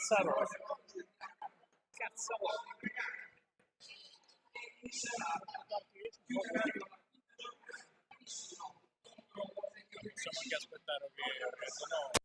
Cazzarola. Cazzarola. Possiamo anche aspettare che se no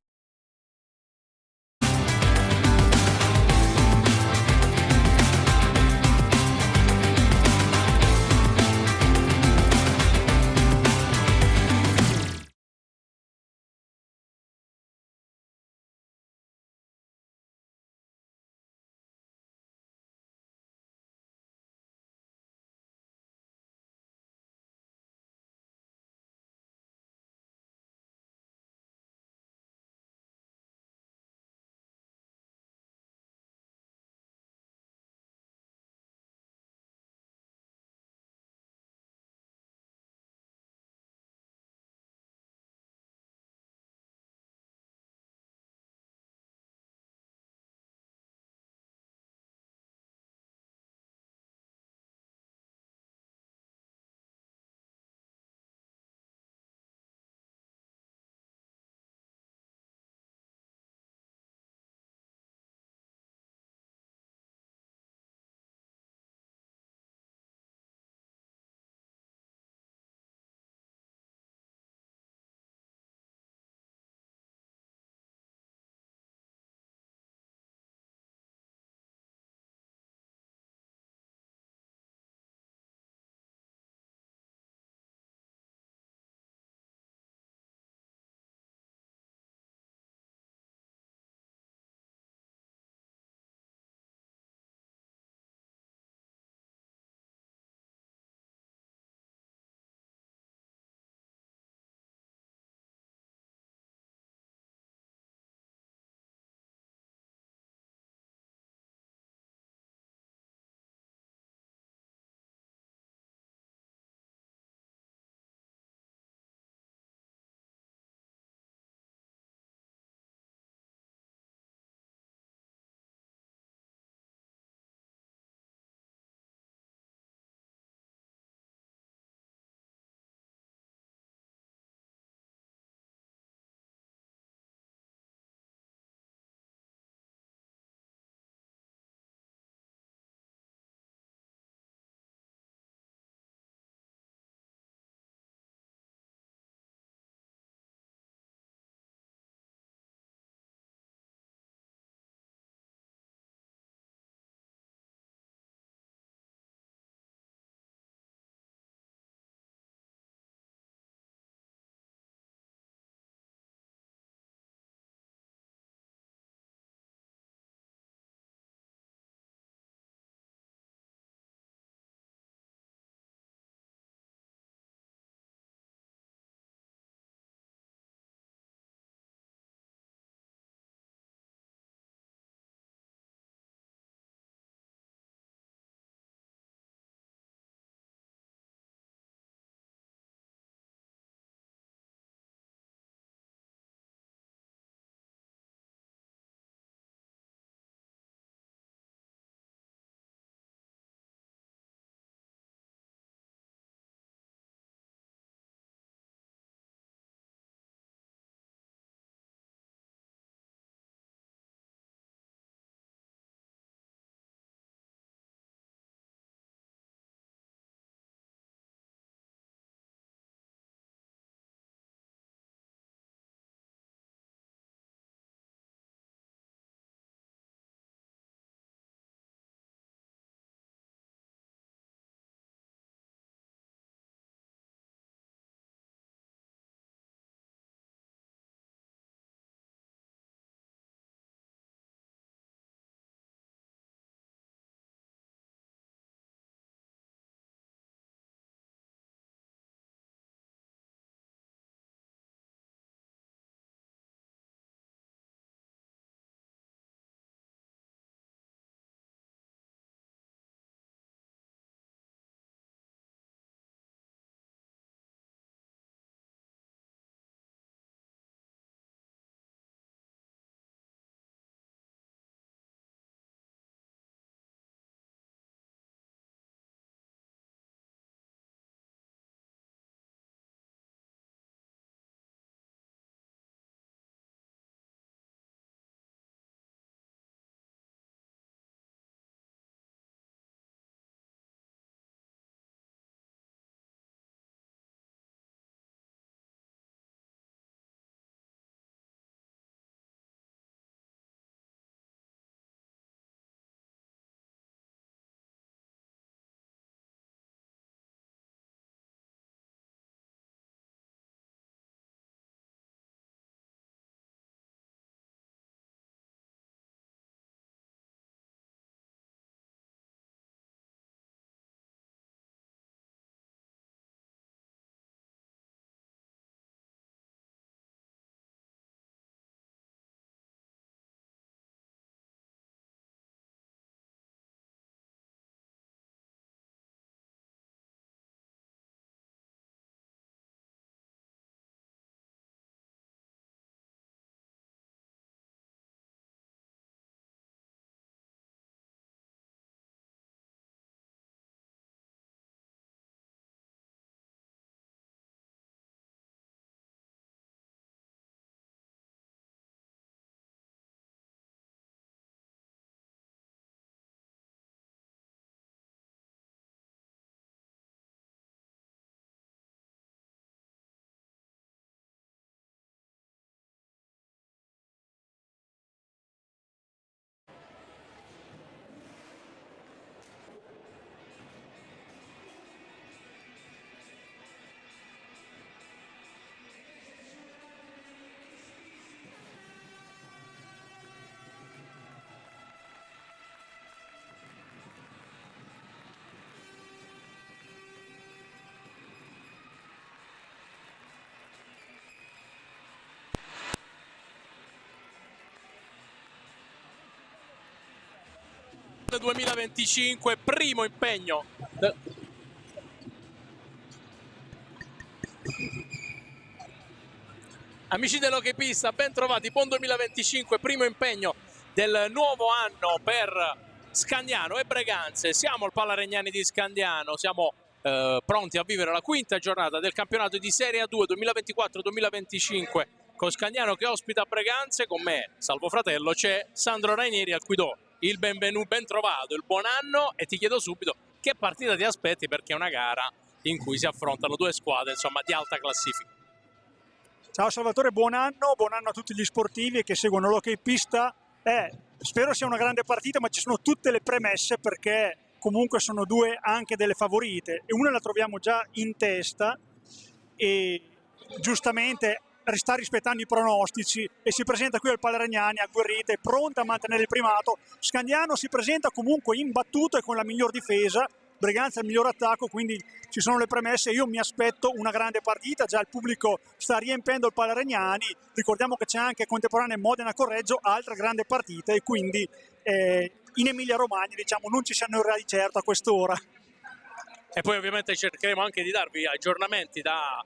Cup 2025, primo impegno. Amici dell'Hockeypista, ben trovati, buon 2025, primo impegno del nuovo anno per Scandiano e Breganze. Siamo al Pala Regnani di Scandiano, siamo pronti a vivere la quinta giornata del campionato di Serie A2 2024-2025 con Scandiano che ospita Breganze. Con me, salvo fratello, c'è Sandro Rainieri al cui do il benvenuto, ben trovato, il buon anno, e ti chiedo subito che partita ti aspetti, perché è una gara in cui si affrontano due squadre insomma di alta classifica. Ciao Salvatore, buon anno a tutti gli sportivi che seguono l'Hockeypista. Spero sia una grande partita, ma ci sono tutte le premesse, perché comunque sono due anche delle favorite e una la troviamo già in testa e giustamente sta rispettando i pronostici e si presenta qui al Pala Regnani agguerrita e pronta a mantenere il primato. Scandiano si presenta comunque imbattuto e con la miglior difesa, Breganze il miglior attacco, quindi ci sono le premesse. Io mi aspetto una grande partita, già il pubblico sta riempendo il Pala Regnani, ricordiamo che c'è anche contemporanea Modena-Correggio, altra grande partita, e quindi in Emilia Romagna diciamo non ci si annoierà di certo a quest'ora. E poi ovviamente cercheremo anche di darvi aggiornamenti da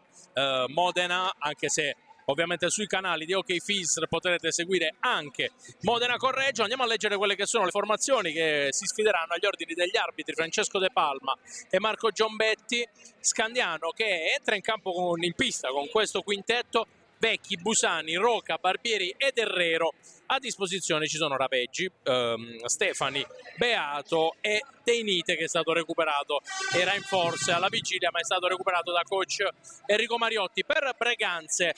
Modena, anche se ovviamente sui canali di Hockeyfist potrete seguire anche Modena-Correggio. Andiamo a leggere quelle che sono le formazioni che si sfideranno agli ordini degli arbitri Francesco De Palma e Marco Giombetti. Scandiano che entra in campo in pista con questo quintetto: Vecchi, Busani, Roca, Barbieri ed Herrero. A disposizione ci sono Raveggi, Stefani, Beato e Teinite, che è stato recuperato, era in forze alla vigilia ma è stato recuperato da coach Enrico Mariotti. Per Breganze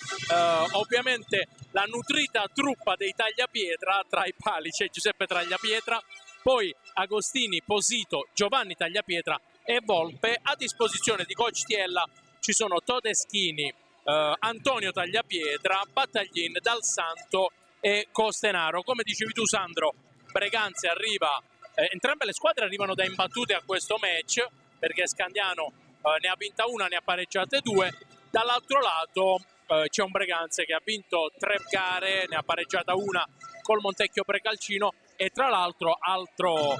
ovviamente la nutrita truppa dei Tagliapietra, tra i pali c'è Giuseppe Tagliapietra, poi Agostini, Posito, Giovanni Tagliapietra e Volpe. A disposizione di coach Tiella ci sono Todeschini, Antonio Tagliapietra, Battaglin, Dal Santo e Costenaro. Come dicevi tu Sandro, Breganze arriva, entrambe le squadre arrivano da imbattute a questo match, perché Scandiano ne ha vinta una, ne ha pareggiate due. Dall'altro lato c'è un Breganze che ha vinto 3 gare, ne ha pareggiata una col Montecchio Precalcino, e tra l'altro altro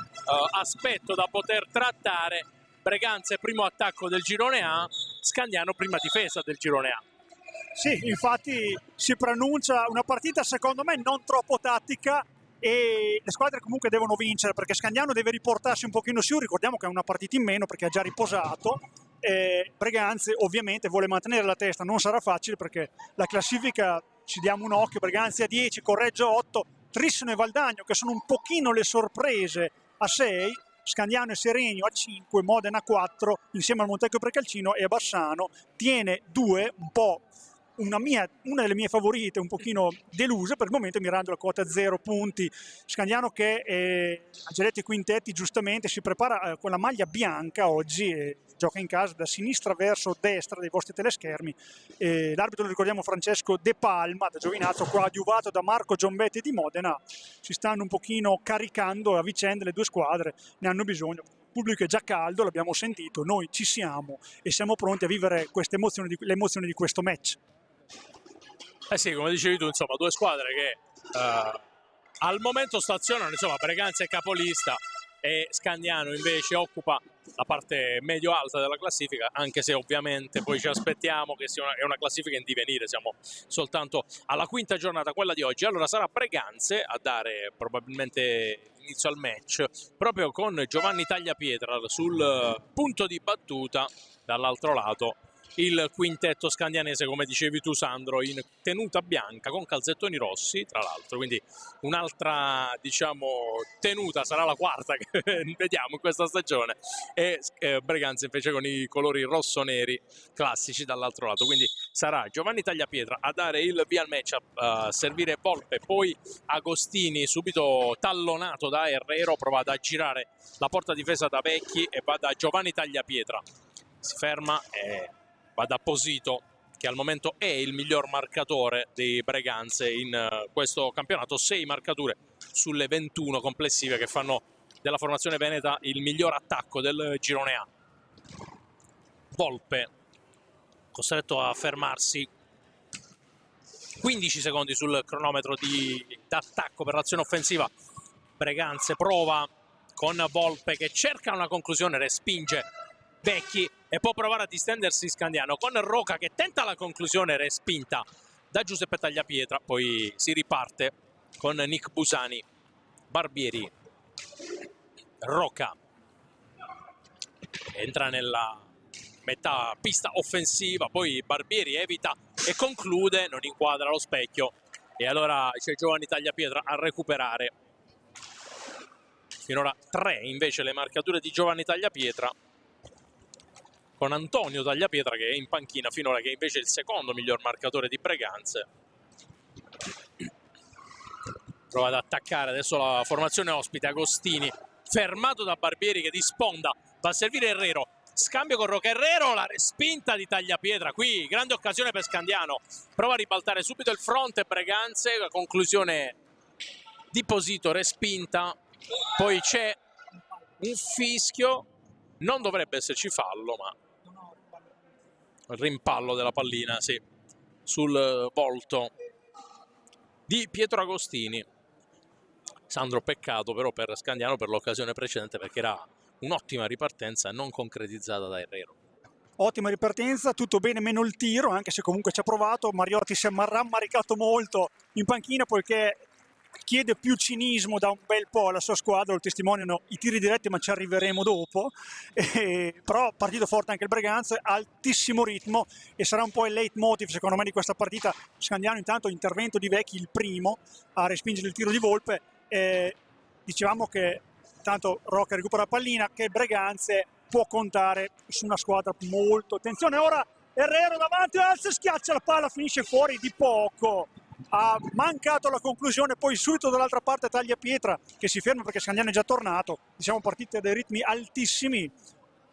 aspetto da poter trattare: Breganze primo attacco del girone A, Scandiano prima difesa del girone A. Sì, infatti si preannuncia una partita secondo me non troppo tattica e le squadre comunque devono vincere, perché Scandiano deve riportarsi un pochino su. Ricordiamo che è una partita in meno perché ha già riposato. Breganze ovviamente vuole mantenere la testa, non sarà facile perché la classifica, ci diamo un occhio, Breganze a 10, Correggio 8, Trissino e Valdagno che sono un pochino le sorprese a 6, Scandiano e Serenio a 5, Modena a 4 insieme al Montecchio Precalcino, e a Bassano tiene 2, un po' una delle mie favorite, un pochino delusa per il momento, mirando la quota 0 punti. Scandiano che ha già detto i quintetti, giustamente si prepara con la maglia bianca oggi e gioca in casa da sinistra verso destra dei vostri teleschermi. L'arbitro, lo ricordiamo, Francesco De Palma, da Giovinazzo, coadiuvato da Marco Giombetti di Modena. Si stanno un pochino caricando a vicenda le due squadre, ne hanno bisogno. Il pubblico è già caldo, l'abbiamo sentito, noi ci siamo e siamo pronti a vivere queste emozioni, le emozioni di questo match. Eh sì, come dicevi tu, insomma, due squadre che al momento stazionano, insomma, Breganze è capolista e Scandiano invece occupa la parte medio-alta della classifica, anche se ovviamente poi ci aspettiamo che è una classifica in divenire, siamo soltanto alla quinta giornata, quella di oggi. Allora sarà Breganze a dare probabilmente inizio al match, proprio con Giovanni Tagliapietra sul punto di battuta. Dall'altro lato il quintetto scandianese, come dicevi tu Sandro, in tenuta bianca con calzettoni rossi, tra l'altro, quindi un'altra, diciamo, tenuta, sarà la quarta che vediamo in questa stagione, e Breganze invece con i colori rosso-neri classici dall'altro lato. Quindi sarà Giovanni Tagliapietra a dare il via al match, a servire Volpe, poi Agostini subito tallonato da Herrero, prova a girare la porta difesa da Vecchi e va da Giovanni Tagliapietra, si ferma e va da Posito, che al momento è il miglior marcatore dei Breganze in questo campionato, 6 marcature sulle 21 complessive che fanno della formazione veneta il miglior attacco del girone A. Volpe costretto a fermarsi, 15 secondi sul cronometro d'attacco per l'azione offensiva. Breganze prova con Volpe che cerca una conclusione, respinge Vecchi e può provare a distendersi Scandiano con Roca che tenta la conclusione, respinta da Giuseppe Tagliapietra. Poi si riparte con Nick Busani, Barbieri, Roca entra nella metà pista offensiva, poi Barbieri evita e conclude, non inquadra lo specchio e allora c'è Giovanni Tagliapietra a recuperare. Finora 3 invece le marcature di Giovanni Tagliapietra, con Antonio Tagliapietra che è in panchina finora, che è invece il secondo miglior marcatore di Breganze. Prova ad attaccare adesso la formazione ospite, Agostini fermato da Barbieri che di sponda va a servire Herrero, scambio con Roca, Herrero, la respinta di Tagliapietra, qui grande occasione per Scandiano, prova a ribaltare subito il fronte Breganze, la conclusione di Posito respinta, poi c'è un fischio, non dovrebbe esserci fallo ma il rimpallo della pallina, sì, sul volto di Pietro Agostini. Sandro, peccato però per Scandiano per l'occasione precedente, perché era un'ottima ripartenza non concretizzata da Herrero. Ottima ripartenza, tutto bene meno il tiro, anche se comunque ci ha provato. Mariotti si è rammaricato molto in panchina poiché chiede più cinismo da un bel po' alla sua squadra, lo testimoniano i tiri diretti, ma ci arriveremo dopo. Però partito forte anche il Breganze, altissimo ritmo, e sarà un po' il leitmotiv secondo me di questa partita. Scandiano intanto intervento di Vecchi, il primo a respingere il tiro di Volpe. Dicevamo che tanto Rocca recupera la pallina, che Breganze può contare su una squadra molto. Attenzione ora, Herrero davanti, alza, schiaccia la palla, finisce fuori di poco, ha mancato la conclusione. Poi subito dall'altra parte Tagliapietra che si ferma perché Scandiano è già tornato. Diciamo partite dai ritmi altissimi,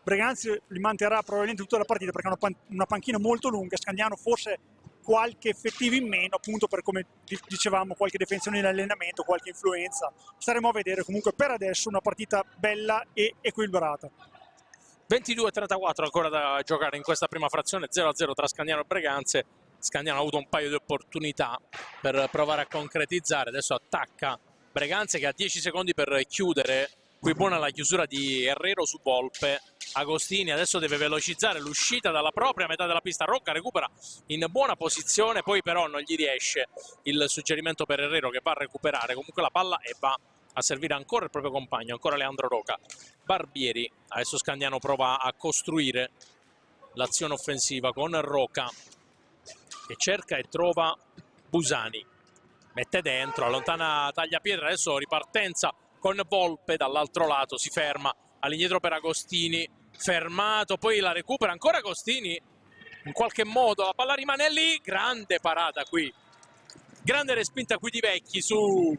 Breganze li manterrà probabilmente tutta la partita perché è una panchina molto lunga. Scandiano forse qualche effettivo in meno, appunto per come dicevamo, qualche defensione in allenamento, qualche influenza. Staremo a vedere. Comunque per adesso una partita bella e equilibrata. 22-34 ancora da giocare in questa prima frazione, 0-0 tra Scandiano e Breganze. Scandiano ha avuto un paio di opportunità per provare a concretizzare, adesso attacca Breganze che ha 10 secondi per chiudere. Qui buona la chiusura di Herrero su Volpe. Agostini adesso deve velocizzare l'uscita dalla propria metà della pista. Rocca recupera in buona posizione, poi però non gli riesce il suggerimento per Herrero che va a recuperare comunque la palla e va a servire ancora il proprio compagno, ancora Leandro Roca. Barbieri, adesso Scandiano prova a costruire l'azione offensiva con Roca che cerca e trova Busani, mette dentro, allontana Tagliapietra, adesso ripartenza con Volpe dall'altro lato, si ferma all'indietro per Agostini, fermato, poi la recupera ancora Agostini, in qualche modo la palla rimane lì, grande parata qui, grande respinta qui di Vecchi su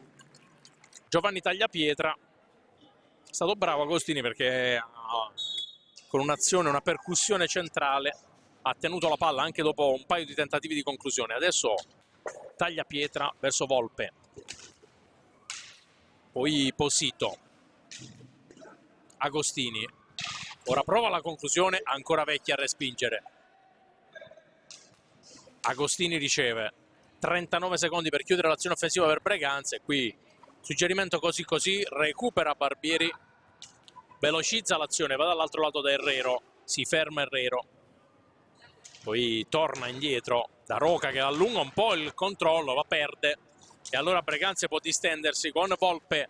Giovanni Tagliapietra. È stato bravo Agostini perché con un'azione, una percussione centrale ha tenuto la palla anche dopo un paio di tentativi di conclusione. Adesso Tagliapietra verso Volpe, poi Posito, Agostini, ora prova la conclusione, ancora Vecchi a respingere. Agostini riceve 39 secondi per chiudere l'azione offensiva per Breganze, qui suggerimento così così, recupera Barbieri, velocizza l'azione, va dall'altro lato da Herrero, si ferma Herrero, poi torna indietro da Roca che allunga un po' il controllo, la perde e allora Breganze può distendersi con Volpe.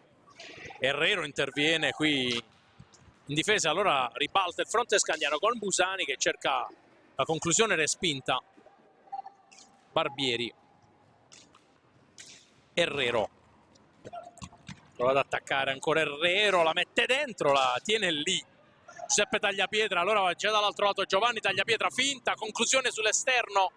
Herrero interviene qui in difesa, allora ribalta il fronte Scandiano con Busani che cerca la conclusione respinta. Barbieri, Herrero prova ad attaccare ancora Herrero, la mette dentro, la tiene lì Giuseppe Tagliapietra, allora va già dall'altro lato Giovanni Tagliapietra, finta, conclusione sull'esterno,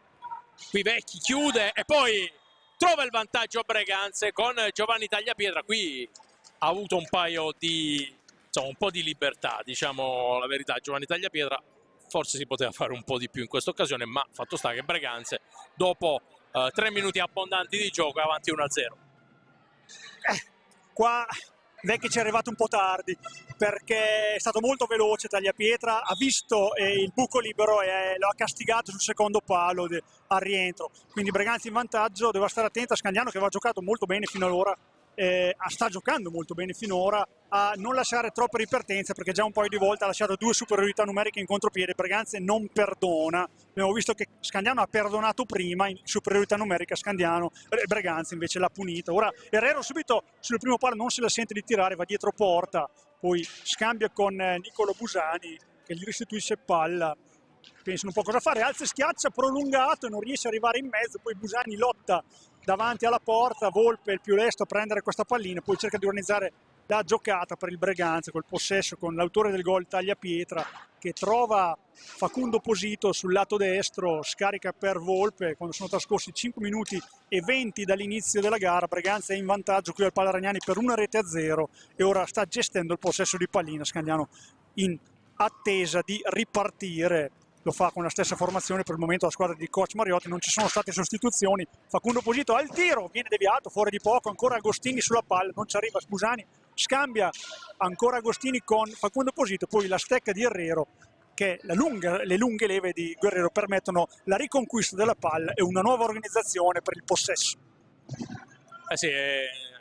qui Vecchi chiude e poi trova il vantaggio Breganze con Giovanni Tagliapietra. Qui ha avuto un paio di, insomma, un po' di libertà, diciamo la verità. Giovanni Tagliapietra forse si poteva fare un po' di più in questa occasione, ma fatto sta che Breganze dopo 3 minuti abbondanti di gioco è avanti 1-0. Qua Vecchi ci è arrivato un po' tardi perché è stato molto veloce Tagliapietra, ha visto il buco libero e lo ha castigato sul secondo palo al rientro, quindi Breganze in vantaggio. Deve stare attenta a Scandiano che aveva giocato molto bene fino ad ora, sta giocando molto bene finora, a non lasciare troppe ripartenze, perché già un paio di volte ha lasciato 2 superiorità numeriche in contropiede. Breganze non perdona, abbiamo visto che Scandiano ha perdonato prima in superiorità numerica Scandiano, Breganze invece l'ha punita. Ora Herrero subito sul primo palo non se la sente di tirare, va dietro porta, poi scambia con Nicolo Busani che gli restituisce palla, pensano un po' cosa fare, alza e schiaccia prolungato, non riesce ad arrivare in mezzo, poi Busani lotta davanti alla porta, Volpe il più lesto a prendere questa pallina, poi cerca di organizzare la giocata per il Breganze col possesso con l'autore del gol Tagliapietra che trova Facundo Posito sul lato destro, scarica per Volpe quando sono trascorsi 5 minuti e 20 dall'inizio della gara. Breganze è in vantaggio qui al Palaragnani per 1-0 e ora sta gestendo il possesso di pallina. Scandiano in attesa di ripartire, lo fa con la stessa formazione per il momento la squadra di coach Mariotti, non ci sono state sostituzioni. Facundo Posito al tiro, viene deviato fuori di poco, ancora Agostini sulla palla, non ci arriva Busani, scambia ancora Agostini con Facundo Posito, poi la stecca di Herrero, che le lunghe leve di Guerrero permettono la riconquista della palla e una nuova organizzazione per il possesso. Sì,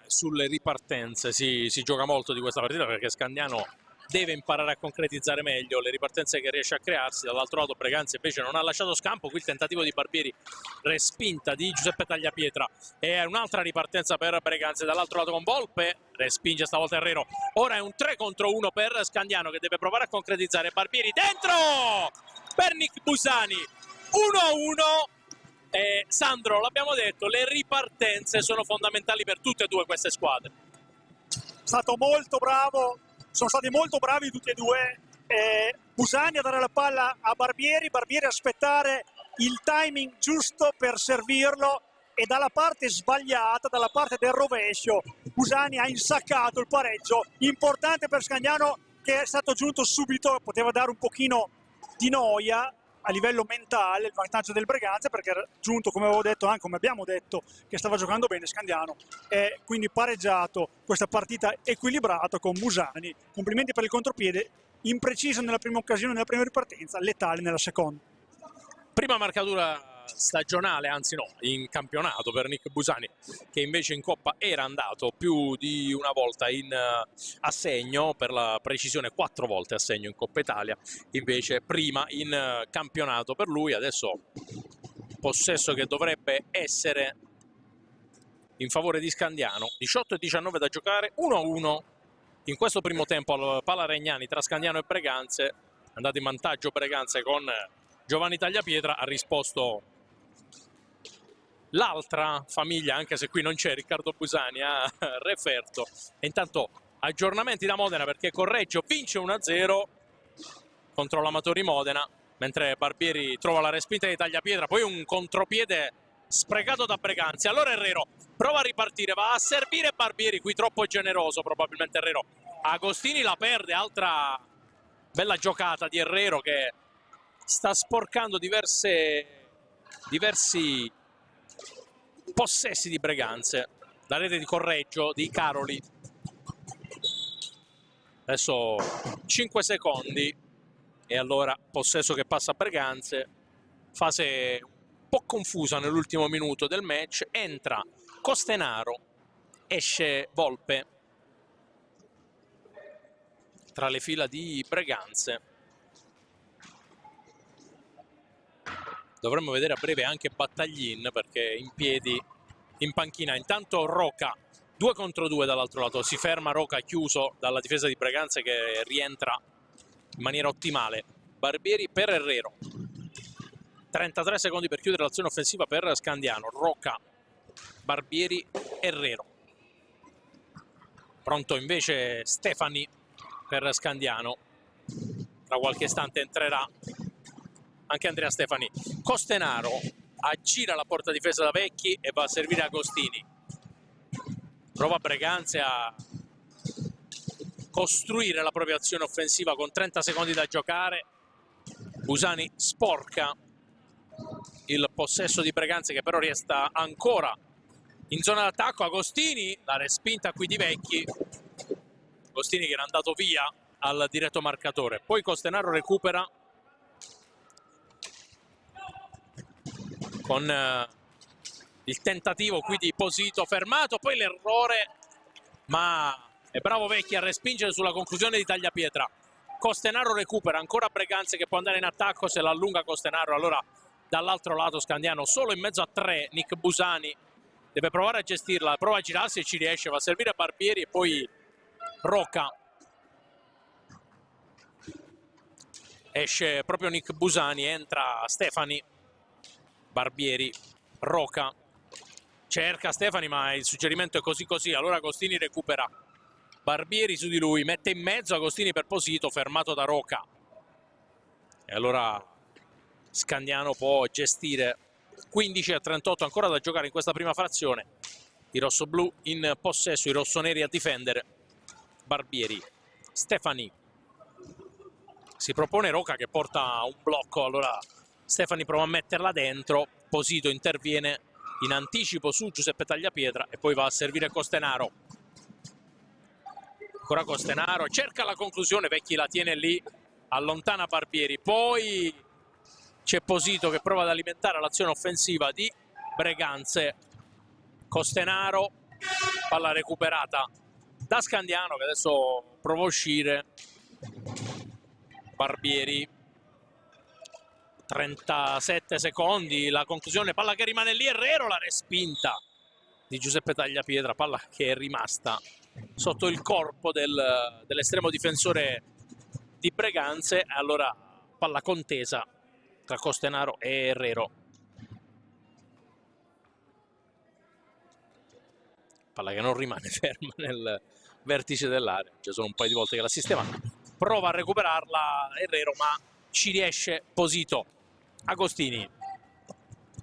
sulle ripartenze si gioca molto di questa partita, perché Scandiano deve imparare a concretizzare meglio le ripartenze che riesce a crearsi. Dall'altro lato Breganze invece non ha lasciato scampo, qui il tentativo di Barbieri, respinta di Giuseppe Tagliapietra, e un'altra ripartenza per Breganze dall'altro lato con Volpe, respinge stavolta Herrero. Ora è un 3 contro 1 per Scandiano che deve provare a concretizzare. Barbieri dentro per Nick Busani, 1-1. E Sandro, l'abbiamo detto, le ripartenze sono fondamentali per tutte e due queste squadre. Stato molto bravo, sono stati molto bravi tutti e due, Busani a dare la palla a Barbieri, Barbieri a aspettare il timing giusto per servirlo, e dalla parte sbagliata, dalla parte del rovescio, Busani ha insaccato il pareggio importante per Scandiano, che è stato giunto subito, poteva dare un pochino di noia a livello mentale il vantaggio del Breganze, perché era giunto, come avevo detto, anche come abbiamo detto, che stava giocando bene Scandiano, e quindi pareggiato questa partita equilibrata con Busani. Complimenti per il contropiede, impreciso nella prima occasione, nella prima ripartenza, letale nella seconda. Prima marcatura stagionale, anzi no, in campionato per Nick Busani, che invece in Coppa era andato più di una volta in assegno, per la precisione 4 volte assegno in Coppa Italia, invece prima in campionato per lui. Adesso possesso che dovrebbe essere in favore di Scandiano, 18-19 da giocare, 1-1 in questo primo tempo al Palaregnani tra Scandiano e Breganze. È andato in vantaggio Breganze con Giovanni Tagliapietra, ha risposto l'altra famiglia, anche se qui non c'è Riccardo Busani, a Referto. E intanto aggiornamenti da Modena, perché Correggio vince 1-0 contro l'Amatori Modena, mentre Barbieri trova la respinta di Tagliapietra, poi un contropiede sprecato da Breganze. Allora Herrero prova a ripartire, va a servire Barbieri, qui troppo generoso probabilmente Herrero. Agostini la perde, altra bella giocata di Herrero che sta sporcando diversi possessi di Breganze. La rete di Correggio, di Caroli. Adesso 5 secondi e allora possesso che passa a Breganze. Fase un po' confusa nell'ultimo minuto del match. Entra Costenaro, esce Volpe tra le fila di Breganze. Dovremmo vedere a breve anche Battaglin, perché in piedi in panchina. Intanto Roca, 2 contro 2 dall'altro lato, si ferma Roca chiuso dalla difesa di Breganze, che rientra in maniera ottimale. Barbieri per Herrero, 33 secondi per chiudere l'azione offensiva per Scandiano. Roca, Barbieri, Herrero. Pronto invece Stefani per Scandiano. Tra qualche istante entrerà anche Andrea Stefani. Costenaro aggira la porta difesa da Vecchi e va a servire Agostini. Prova Breganze a costruire la propria azione offensiva con 30 secondi da giocare. Busani sporca il possesso di Breganze, che però resta ancora in zona d'attacco. Agostini, la respinta qui di Vecchi. Agostini che era andato via al diretto marcatore. Poi Costenaro recupera con il tentativo qui di Posito fermato, poi l'errore ma è bravo Vecchi a respingere sulla conclusione di Tagliapietra. Costenaro recupera, ancora Breganze che può andare in attacco, se la allunga Costenaro, allora dall'altro lato Scandiano solo in mezzo a 3, Nick Busani deve provare a gestirla, prova a girarsi e ci riesce, va a servire a Barbieri e poi Rocca. Esce proprio Nick Busani, entra Stefani, Barbieri, Rocca. Cerca Stefani ma il suggerimento è così così, allora Agostini recupera. Barbieri su di lui, mette in mezzo Agostini per Posito, fermato da Rocca. E allora Scandiano può gestire. 15-38 ancora da giocare in questa prima frazione. I rossoblù in possesso, i rossoneri a difendere. Barbieri, Stefani. Si propone Rocca che porta un blocco, allora Stefani prova a metterla dentro. Posito interviene in anticipo su Giuseppe Tagliapietra e poi va a servire Costenaro. Ancora Costenaro, cerca la conclusione, Vecchi la tiene lì, allontana Barbieri. Poi c'è Posito che prova ad alimentare l'azione offensiva di Breganze. Costenaro, palla recuperata da Scandiano che adesso prova a uscire. Barbieri, 37 secondi, la conclusione, palla che rimane lì, Herrero, la respinta di Giuseppe Tagliapietra, palla che è rimasta sotto il corpo dell'estremo difensore di Breganze. Allora palla contesa tra Costenaro e Herrero. Palla che non rimane ferma nel vertice dell'area, ci sono un paio di volte che la sistema, prova a recuperarla Herrero ma ci riesce Posito. Agostini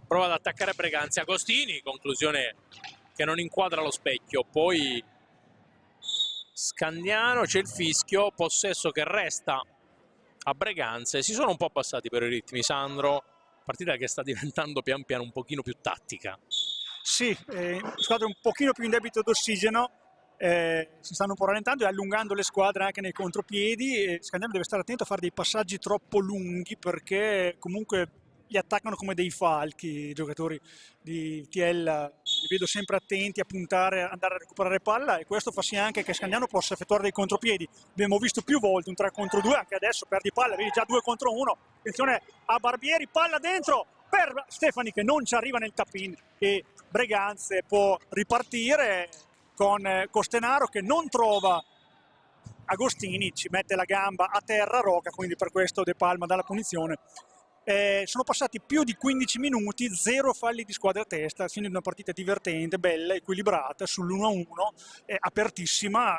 prova ad attaccare Breganze, Agostini, conclusione che non inquadra lo specchio. Poi Scandiano, c'è il fischio, possesso che resta a Breganze. Si sono un po' abbassati per i ritmi, Sandro, partita che sta diventando pian piano un pochino più tattica. Sì, squadre un pochino più in debito d'ossigeno, si stanno un po' rallentando e allungando le squadre anche nei contropiedi. Scandiano deve stare attento a fare dei passaggi troppo lunghi perché comunque li attaccano come dei falchi i giocatori di TL, li vedo sempre attenti a puntare, andare a recuperare palla, e questo fa sì anche che Scandiano possa effettuare dei contropiedi. Abbiamo visto più volte un 3 contro 2, anche adesso perdi palla, vedi già 2 contro 1, attenzione a Barbieri, palla dentro per Stefani che non ci arriva nel tap-in, e Breganze può ripartire con Costenaro che non trova Agostini, ci mette la gamba a terra Rocca, quindi per questo De Palma dalla punizione. Sono passati più di 15 minuti, 0 falli di squadra a testa, quindi una partita divertente, bella, equilibrata, sull'1-1, apertissima.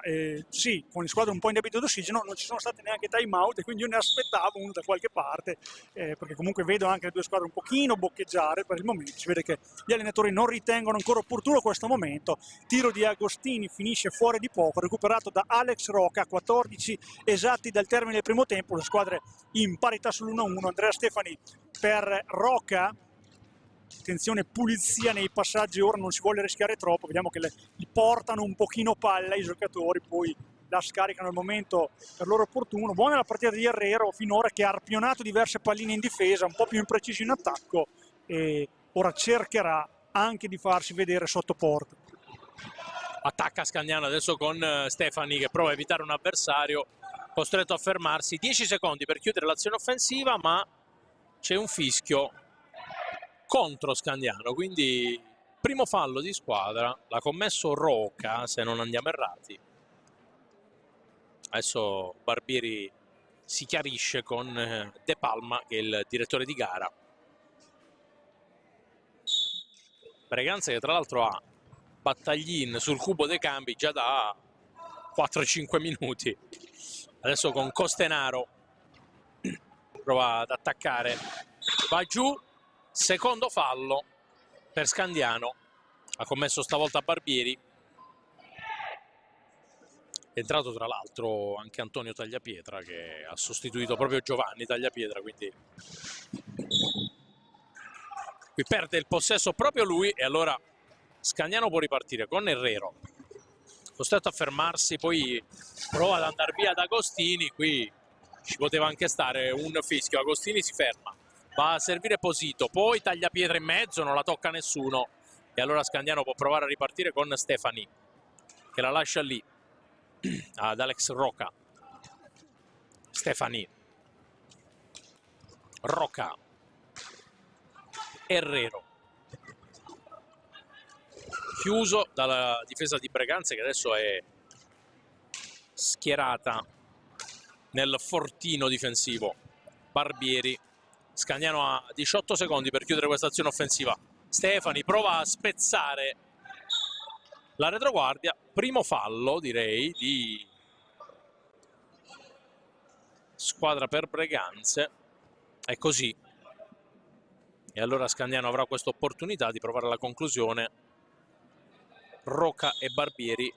Sì, con le squadre un po' in debito d'ossigeno non ci sono state neanche time out, e quindi io ne aspettavo uno da qualche parte, perché comunque vedo anche le due squadre un pochino boccheggiare per il momento. Si vede che gli allenatori non ritengono ancora opportuno questo momento. Tiro di Agostini finisce fuori di poco, recuperato da Alex Rocca, 14 esatti dal termine del primo tempo, le squadre in parità sull'1-1. Andrea Stefani per Rocca, attenzione, pulizia nei passaggi, ora non si vuole rischiare troppo, vediamo che li portano un pochino palla i giocatori, poi la scaricano al momento per loro opportuno. Buona la partita di Herrero finora, che ha arpionato diverse palline in difesa, un po' più impreciso in attacco, e ora cercherà anche di farsi vedere sotto porta. Attacca Scandiano adesso con Stefani che prova a evitare un avversario costretto a fermarsi. 10 secondi per chiudere l'azione offensiva, ma c'è un fischio contro Scandiano, quindi primo fallo di squadra, l'ha commesso Rocca se non andiamo errati. Adesso Barbieri si chiarisce con De Palma che è il direttore di gara. Breganze che tra l'altro ha battaglin sul cubo dei cambi già da 4-5 minuti. Adesso con Costenaro prova ad attaccare, va giù, secondo fallo per Scandiano, ha commesso stavolta Barbieri. È entrato tra l'altro anche Antonio Tagliapietra che ha sostituito proprio Giovanni Tagliapietra, quindi qui perde il possesso proprio lui, e allora Scandiano può ripartire con Herrero, costretto a fermarsi, poi prova ad andare via da Agostini, qui ci poteva anche stare un fischio. Agostini si ferma, va a servire Posito, poi Tagliapietra in mezzo, non la tocca nessuno, e allora Scandiano può provare a ripartire con Stefani. che la lascia lì ad Alex Roca. Stefani, Roca, Herrero, chiuso dalla difesa di Breganze, che adesso è schierata nel fortino difensivo. Barbieri, Scandiano ha 18 secondi per chiudere questa azione offensiva. Stefani prova a spezzare la retroguardia, primo fallo direi di squadra per Breganze, è così, e allora Scandiano avrà questa opportunità di provare la conclusione. Roca e Barbieri,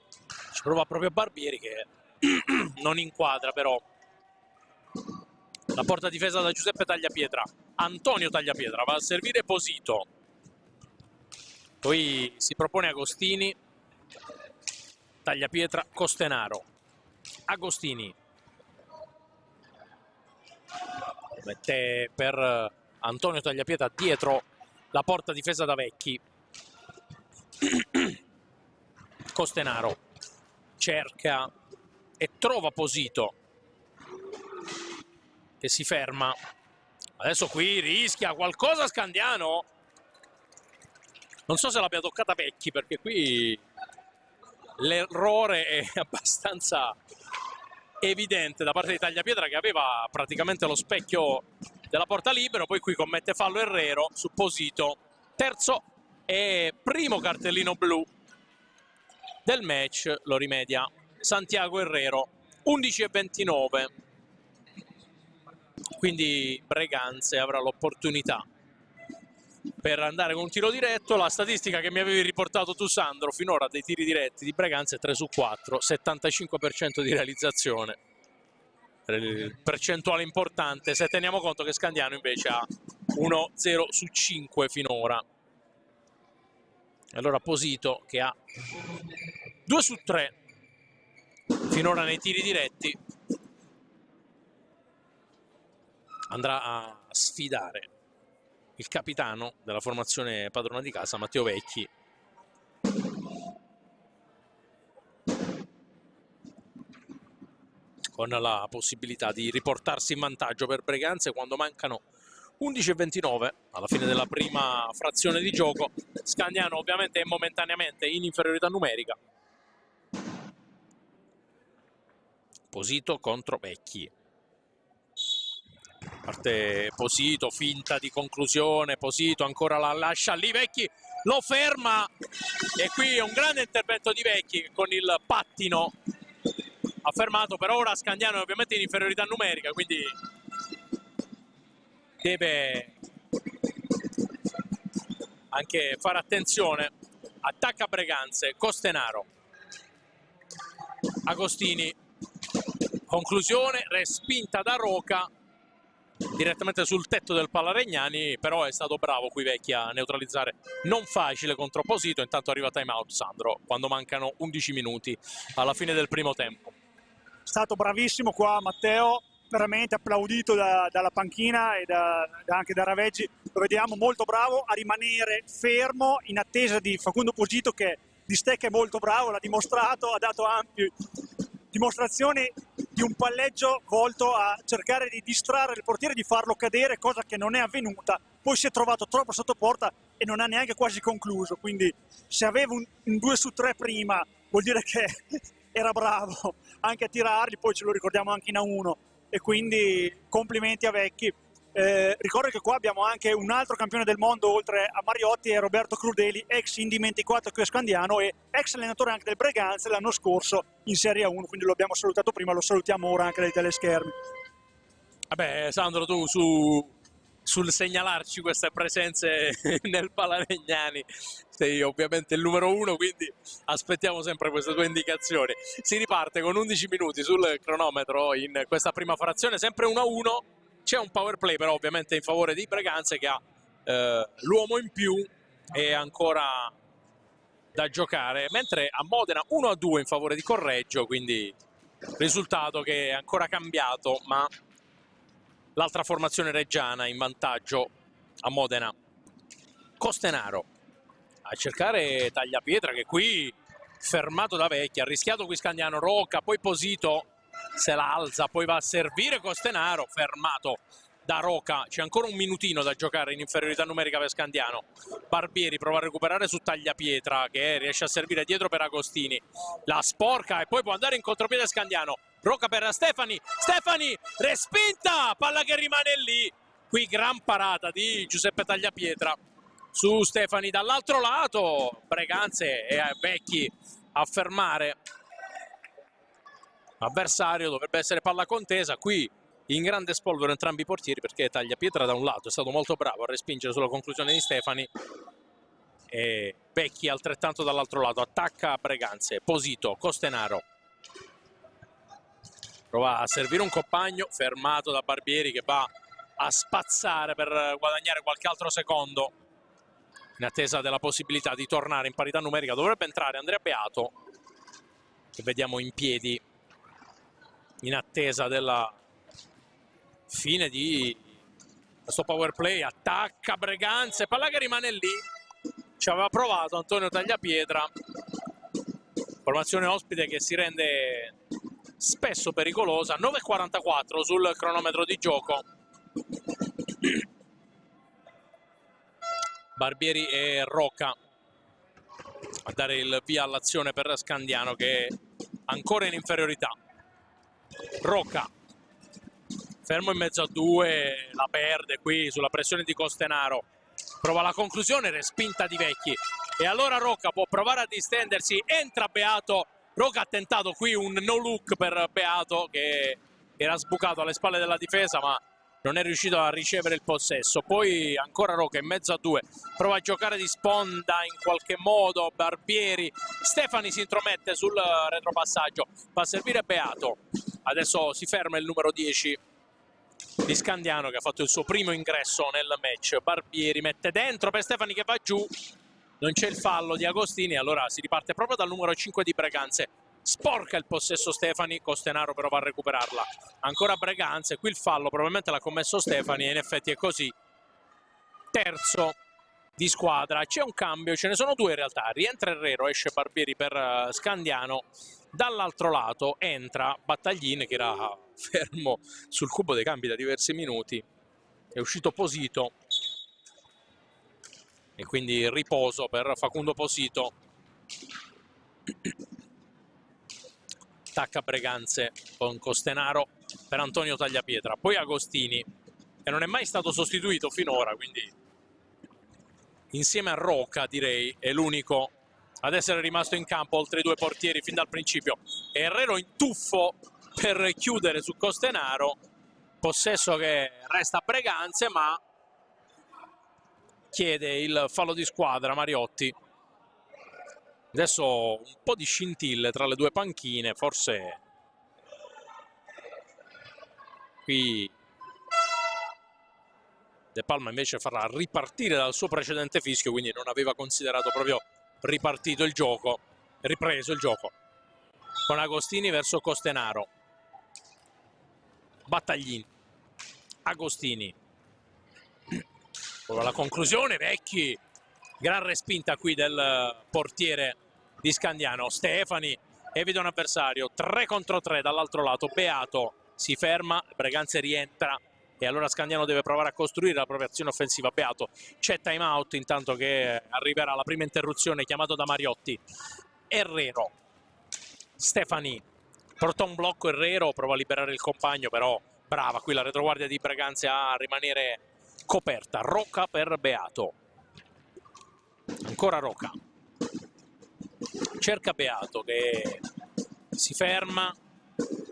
ci prova proprio Barbieri che non inquadra, però la porta difesa da Giuseppe Tagliapietra. Antonio Tagliapietra va a servire Posito, poi si propone Agostini, Tagliapietra, Costenaro, Agostini mette per Antonio Tagliapietra dietro la porta difesa da Vecchi. Costenaro cerca e trova Posito che si ferma. Adesso qui rischia qualcosa Scandiano, non so se l'abbia toccata Vecchi, perché qui l'errore è abbastanza evidente da parte di Tagliapietra, che aveva praticamente lo specchio della porta libero. Poi qui commette fallo Herrero su Posito, terzo e primo cartellino blu del match, lo rimedia Santiago Herrero. 11:29, quindi Breganze avrà l'opportunità per andare con un tiro diretto. La statistica che mi avevi riportato tu, Sandro, finora dei tiri diretti di Breganze è 3 su 4, 75% di realizzazione, percentuale importante se teniamo conto che Scandiano invece ha 1-0 su 5 finora. Allora Posito, che ha 2 su 3 finora nei tiri diretti, andrà a sfidare il capitano della formazione padrona di casa, Matteo Vecchi. Con la possibilità di riportarsi in vantaggio per Breganze quando mancano 11:29 alla fine della prima frazione di gioco. Scandiano ovviamente è momentaneamente in inferiorità numerica. Posito contro Vecchi. Parte Posito, finta di conclusione, Posito ancora la lascia lì, Vecchi lo ferma, e qui è un grande intervento di Vecchi con il pattino ha fermato. Per ora Scandiano è ovviamente in inferiorità numerica, quindi deve anche fare attenzione. Attacca Breganze, Costenaro, Agostini, conclusione respinta da Roca direttamente sul tetto del Palaregnani, però è stato bravo qui Vecchi a neutralizzare. Non facile contro Posito. Intanto arriva time out, Sandro, quando mancano 11 minuti alla fine del primo tempo. È stato bravissimo qua Matteo, veramente applaudito dalla panchina e anche da Raveggi. Lo vediamo molto bravo a rimanere fermo in attesa di Facundo Posito, che di stecca è molto bravo, l'ha dimostrato, ha dato ampie dimostrazioni di un palleggio volto a cercare di distrarre il portiere, di farlo cadere, cosa che non è avvenuta. Poi si è trovato troppo sotto porta e non ha neanche quasi concluso, quindi se aveva un 2 su 3 prima vuol dire che era bravo anche a tirarli. Poi ce lo ricordiamo anche in A1, e quindi complimenti a Vecchi. Ricordo che qua abbiamo anche un altro campione del mondo oltre a Mariotti, è Roberto Crudeli, ex indimenticato qui a Scandiano e ex allenatore anche del Breganze l'anno scorso in Serie 1, quindi lo abbiamo salutato prima, lo salutiamo ora anche dai teleschermi. Vabbè Sandro, tu sul segnalarci queste presenze nel Palaregnani sei ovviamente il numero 1, quindi aspettiamo sempre queste tue indicazioni. Si riparte con 11 minuti sul cronometro in questa prima frazione, sempre 1-1. C'è un power play però ovviamente in favore di Breganze, che ha l'uomo in più e ancora da giocare, mentre a Modena 1-2 in favore di Correggio, quindi risultato che è ancora cambiato, ma l'altra formazione reggiana in vantaggio a Modena. Costenaro a cercare Tagliapietra, che qui fermato da Vecchi, ha rischiato qui Scandiano, Rocca, poi Posito se la alza, poi va a servire Costenaro, fermato da Rocca. C'è ancora un minutino da giocare in inferiorità numerica per Scandiano. Barbieri prova a recuperare su Tagliapietra, che riesce a servire dietro per Agostini, la sporca e poi può andare in contropiede Scandiano. Rocca per Stefani, Stefani respinta, palla che rimane lì. Qui gran parata di Giuseppe Tagliapietra su Stefani. Dall'altro lato Breganze e Vecchi a fermare avversario, dovrebbe essere palla contesa. Qui in grande spolvero entrambi i portieri, perché Tagliapietra da un lato è stato molto bravo a respingere sulla conclusione di Stefani e Vecchi altrettanto dall'altro lato. Attacca Breganze, Posito, Costenaro prova a servire un compagno, fermato da Barbieri che va a spazzare per guadagnare qualche altro secondo in attesa della possibilità di tornare in parità numerica. Dovrebbe entrare Andrea Beato, che vediamo in piedi in attesa della fine di questo power play. Attacca Breganze, palla che rimane lì, ci aveva provato Antonio Tagliapietra. Formazione ospite che si rende spesso pericolosa. 9:44 sul cronometro di gioco. Barbieri e Rocca a dare il via all'azione per Scandiano, che è ancora in inferiorità. Rocca fermo in mezzo a due, la perde qui sulla pressione di Costenaro, prova la conclusione, respinta di Vecchi e allora Rocca può provare a distendersi, entra Beato. Rocca ha tentato qui un no look per Beato, che era sbucato alle spalle della difesa ma non è riuscito a ricevere il possesso. Poi ancora Rocca in mezzo a due, prova a giocare di sponda in qualche modo Barbieri, Stefani si intromette sul retropassaggio, va a servire Beato. Adesso si ferma il numero 10 di Scandiano, che ha fatto il suo primo ingresso nel match. Barbieri mette dentro per Stefani che va giù, non c'è il fallo di Agostini, allora si riparte proprio dal numero 5 di Breganze. Sporca il possesso Stefani, Costenaro però va a recuperarla. Ancora Breganze, qui il fallo probabilmente l'ha commesso Stefani e in effetti è così. Terzo di squadra, c'è un cambio, ce ne sono due in realtà. Rientra Herrero, esce Barbieri per Scandiano. Dall'altro lato entra Battaglin, che era fermo sul cubo dei cambi da diversi minuti. È uscito Posito e quindi riposo per Facundo Posito. Attacca Breganze con Costenaro per Antonio Tagliapietra, poi Agostini, che non è mai stato sostituito finora, quindi insieme a Rocca direi è l'unico ad essere rimasto in campo oltre i due portieri fin dal principio. Herrero in tuffo per chiudere su Costenaro, possesso che resta a Breganze ma chiede il fallo di squadra Mariotti. Adesso un po' di scintille tra le due panchine, forse qui De Palma invece farà ripartire dal suo precedente fischio, quindi non aveva considerato proprio ripartito il gioco, ripreso il gioco. Con Agostini verso Costenaro, Battaglin, Agostini, ora la conclusione, Vecchi, gran respinta qui del portiere di Scandiano. Stefani evita un avversario, 3 contro 3 dall'altro lato. Beato si ferma, Breganze rientra e allora Scandiano deve provare a costruire la propria azione offensiva. Beato, c'è time out intanto che arriverà la prima interruzione chiamato da Mariotti. Herrero, Stefani porta un blocco, Herrero prova a liberare il compagno, però brava qui la retroguardia di Breganze a rimanere coperta. Rocca per Beato, ancora Rocca, cerca Beato che si ferma,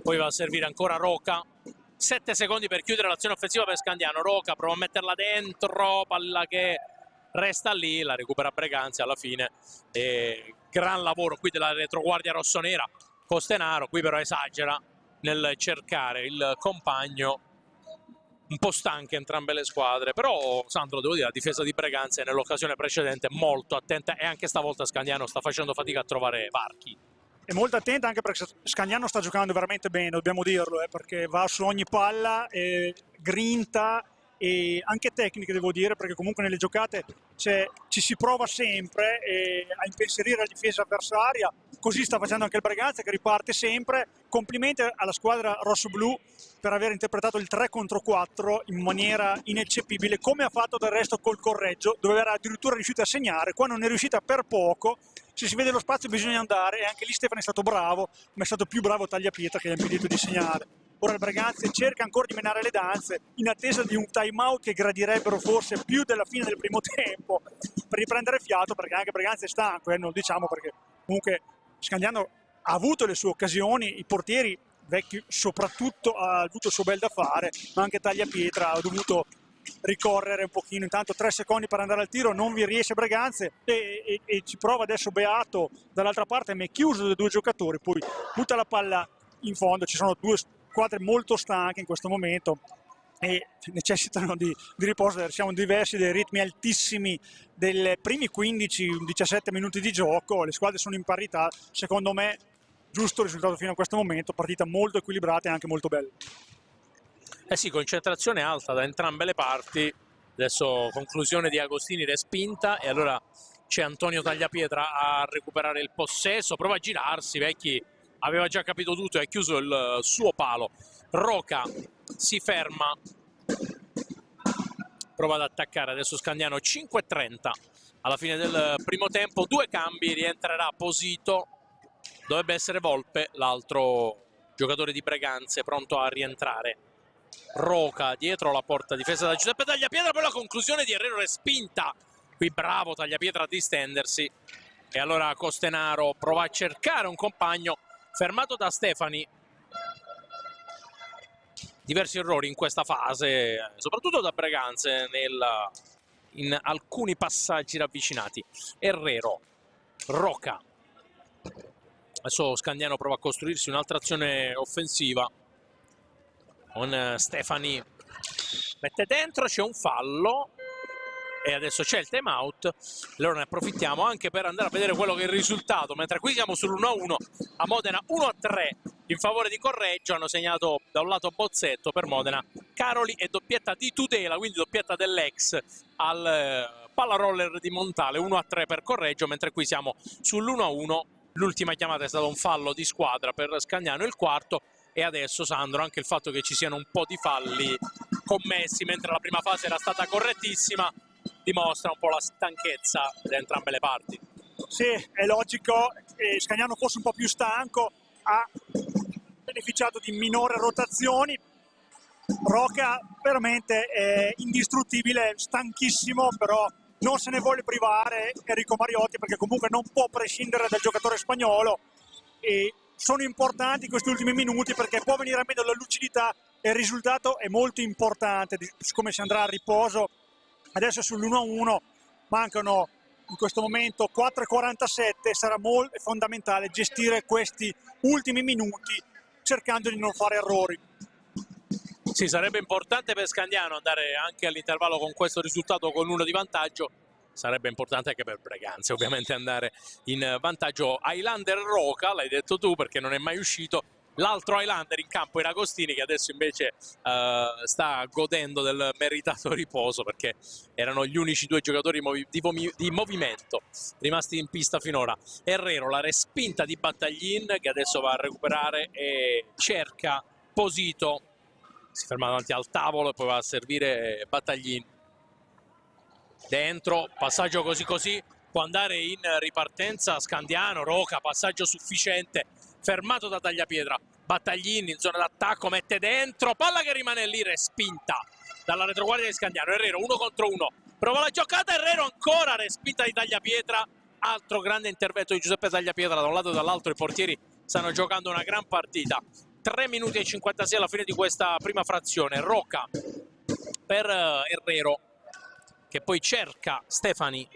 poi va a servire ancora Rocca. 7 secondi per chiudere l'azione offensiva per Scandiano. Rocca prova a metterla dentro, palla che resta lì, la recupera Breganze alla fine. E gran lavoro qui della retroguardia rossonera. Costenaro qui però esagera nel cercare il compagno. Un po' stanche entrambe le squadre, però Sandro, devo dire, la difesa di Breganze nell'occasione precedente molto attenta e anche stavolta Scandiano sta facendo fatica a trovare varchi. È molto attenta anche perché Scandiano sta giocando veramente bene, dobbiamo dirlo, perché va su ogni palla, grinta e anche tecniche, devo dire, perché comunque nelle giocate ci si prova sempre a impensierire la difesa avversaria così sta facendo anche il Braganza che riparte sempre. Complimenti alla squadra rossoblu per aver interpretato il 3 contro 4 in maniera ineccepibile, come ha fatto del resto col Correggio, dove era addirittura riuscita a segnare. Qua non è riuscita per poco, se si vede lo spazio bisogna andare, e anche lì Stefani è stato bravo, ma è stato più bravo Tagliapietra che gli ha impedito di segnare. Ora il Braganza cerca ancora di menare le danze in attesa di un time out che gradirebbero forse più della fine del primo tempo per riprendere fiato, perché anche Braganza è stanco, non lo diciamo, perché comunque Scandiano ha avuto le sue occasioni, i portieri vecchi soprattutto ha avuto il suo bel da fare, ma anche Tagliapietra ha dovuto ricorrere un pochino. Intanto 3 secondi per andare al tiro, non vi riesce Braganza e ci prova adesso Beato dall'altra parte, ma è chiuso da 2 giocatori, poi butta la palla in fondo. Ci sono 2 squadre molto stanche in questo momento e necessitano di riposo. Siamo diversi dai ritmi altissimi dei primi 15-17 minuti di gioco, le squadre sono in parità, secondo me giusto risultato fino a questo momento, partita molto equilibrata e anche molto bella. Eh sì, concentrazione alta da entrambe le parti. Adesso conclusione di Agostini, respinta, e allora c'è Antonio Tagliapietra a recuperare il possesso, prova a girarsi, Vecchi aveva già capito tutto e ha chiuso il suo palo. Roca si ferma, prova ad attaccare adesso Scandiano. 5:30 alla fine del primo tempo, 2 cambi, rientrerà Posito, dovrebbe essere Volpe l'altro giocatore di Braganza, pronto a rientrare. Roca dietro la porta difesa da Giuseppe Tagliapietra, poi la conclusione di Herrero respinta. Qui bravo Tagliapietra a distendersi, e allora Costenaro prova a cercare un compagno fermato da Stefani. Diversi errori in questa fase, soprattutto da Braganza in alcuni passaggi ravvicinati. Herrero, Roca, adesso Scandiano prova a costruirsi un'altra azione offensiva con Stefani, mette dentro, c'è un fallo e adesso c'è il time out. Allora ne approfittiamo anche per andare a vedere quello che è il risultato, mentre qui siamo sull'1-1 a Modena. 1-3 in favore di Correggio, hanno segnato da un lato Bozzetto per Modena, Caroli, e doppietta di tutela, quindi doppietta dell'ex al pallaroller di Montale. 1-3 per Correggio, mentre qui siamo sull'1-1. L'ultima chiamata è stato un fallo di squadra per Scandiano, il quarto. E adesso, Sandro, anche il fatto che ci siano un po' di falli commessi mentre la prima fase era stata correttissima dimostra un po' la stanchezza di entrambe le parti. Sì, è logico, Scagnano fosse un po' più stanco, ha beneficiato di minore rotazioni. Roca veramente è indistruttibile, stanchissimo, però non se ne vuole privare Enrico Mariotti, perché comunque non può prescindere dal giocatore spagnolo, e sono importanti questi ultimi minuti perché può venire a meno la lucidità e il risultato è molto importante. Siccome si andrà a riposo adesso sull'1-1, mancano in questo momento 4:47, sarà molto fondamentale gestire questi ultimi minuti cercando di non fare errori. Sì, sarebbe importante per Scandiano andare anche all'intervallo con questo risultato con 1 di vantaggio. Sarebbe importante anche per Braganza ovviamente andare in vantaggio. Highlander Roca, l'hai detto tu perché non è mai uscito. L'altro Highlander in campo era Agostini, che adesso invece sta godendo del meritato riposo, perché erano gli unici 2 giocatori di movimento rimasti in pista finora. Herrero, la respinta di Battaglin, che adesso va a recuperare e cerca Posito, si ferma davanti al tavolo e poi va a servire Battaglin. Dentro, passaggio così, può andare in ripartenza Scandiano. Roca, passaggio sufficiente, fermato da Tagliapietra. Battaglini in zona d'attacco, mette dentro, palla che rimane lì, respinta dalla retroguardia di Scandiano. Herrero 1 contro 1, prova la giocata, Herrero ancora, respinta di Tagliapietra. Altro grande intervento di Giuseppe Tagliapietra da un lato e dall'altro. I portieri stanno giocando una gran partita. 3 minuti e 56 alla fine di questa prima frazione. Roca per Herrero, che poi cerca Stefani,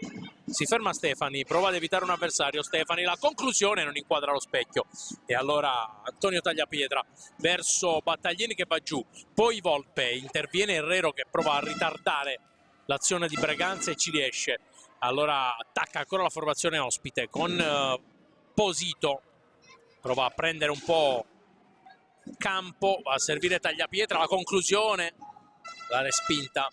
si ferma Stefani, prova ad evitare un avversario. Stefani, la conclusione, non inquadra lo specchio, e allora Antonio Tagliapietra verso Battaglini che va giù, poi Volpe, interviene Herrero che prova a ritardare l'azione di Braganza e ci riesce. Allora attacca ancora la formazione ospite con Posito, prova a prendere un po' campo, va a servire Tagliapietra, la conclusione, la respinta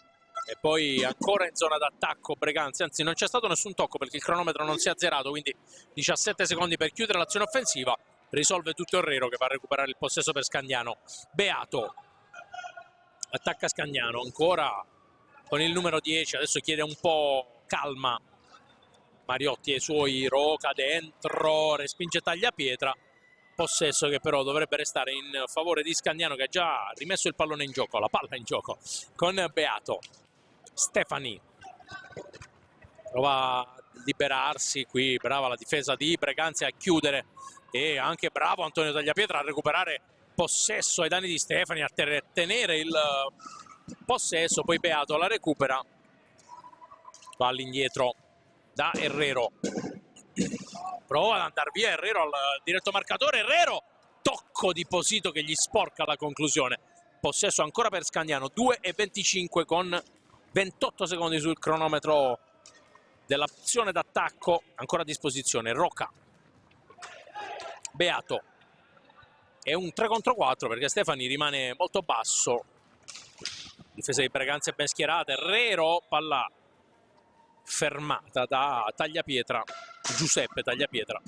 E poi ancora in zona d'attacco Breganze, anzi non c'è stato nessun tocco perché il cronometro non si è azzerato, quindi 17 secondi per chiudere l'azione offensiva. Risolve tutto Herrero che va a recuperare il possesso per Scandiano. Beato attacca Scandiano ancora con il numero 10, adesso chiede un po' calma Mariotti ai suoi. Roca dentro, respinge Tagliapietra, possesso che però dovrebbe restare in favore di Scandiano che ha già rimesso il pallone in gioco, la palla in gioco con Beato. Stefani prova a liberarsi qui, brava la difesa di Breganze a chiudere e anche bravo Antonio Tagliapietra a recuperare possesso ai danni di Stefani, a tenere il possesso, poi Beato la recupera, va all'indietro da Herrero, prova ad andare via Herrero al diretto marcatore, Herrero, tocco di Posito che gli sporca la conclusione, possesso ancora per Scandiano, 2:25 con 28 secondi sul cronometro dell'azione d'attacco, ancora a disposizione Roca, Beato, è un 3 contro 4 perché Stefani rimane molto basso, difesa di Breganze ben schierata, Herrero, palla fermata da Tagliapietra, Giuseppe Tagliapietra,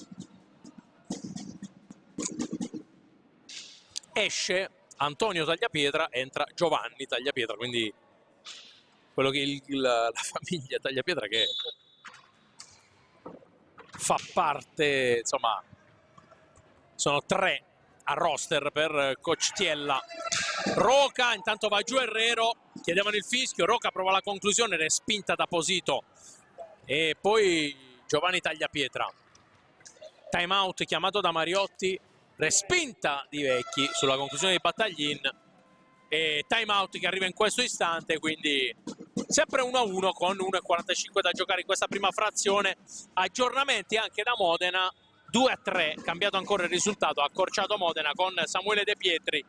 esce Antonio Tagliapietra, entra Giovanni Tagliapietra, quindi quello che la famiglia Tagliapietra che fa parte, insomma, sono 3 a roster per Coach Tiella. Roca, intanto va giù Herrero, chiedevano il fischio, Roca prova la conclusione, respinta da Posito e poi Giovanni Tagliapietra. Time out chiamato da Mariotti, respinta di Vecchi sulla conclusione di Battaglin e time out che arriva in questo istante, quindi sempre 1-1 con 1:45 da giocare in questa prima frazione. Aggiornamenti anche da Modena, 2-3, cambiato ancora il risultato, ha accorciato Modena con Samuele De Pietri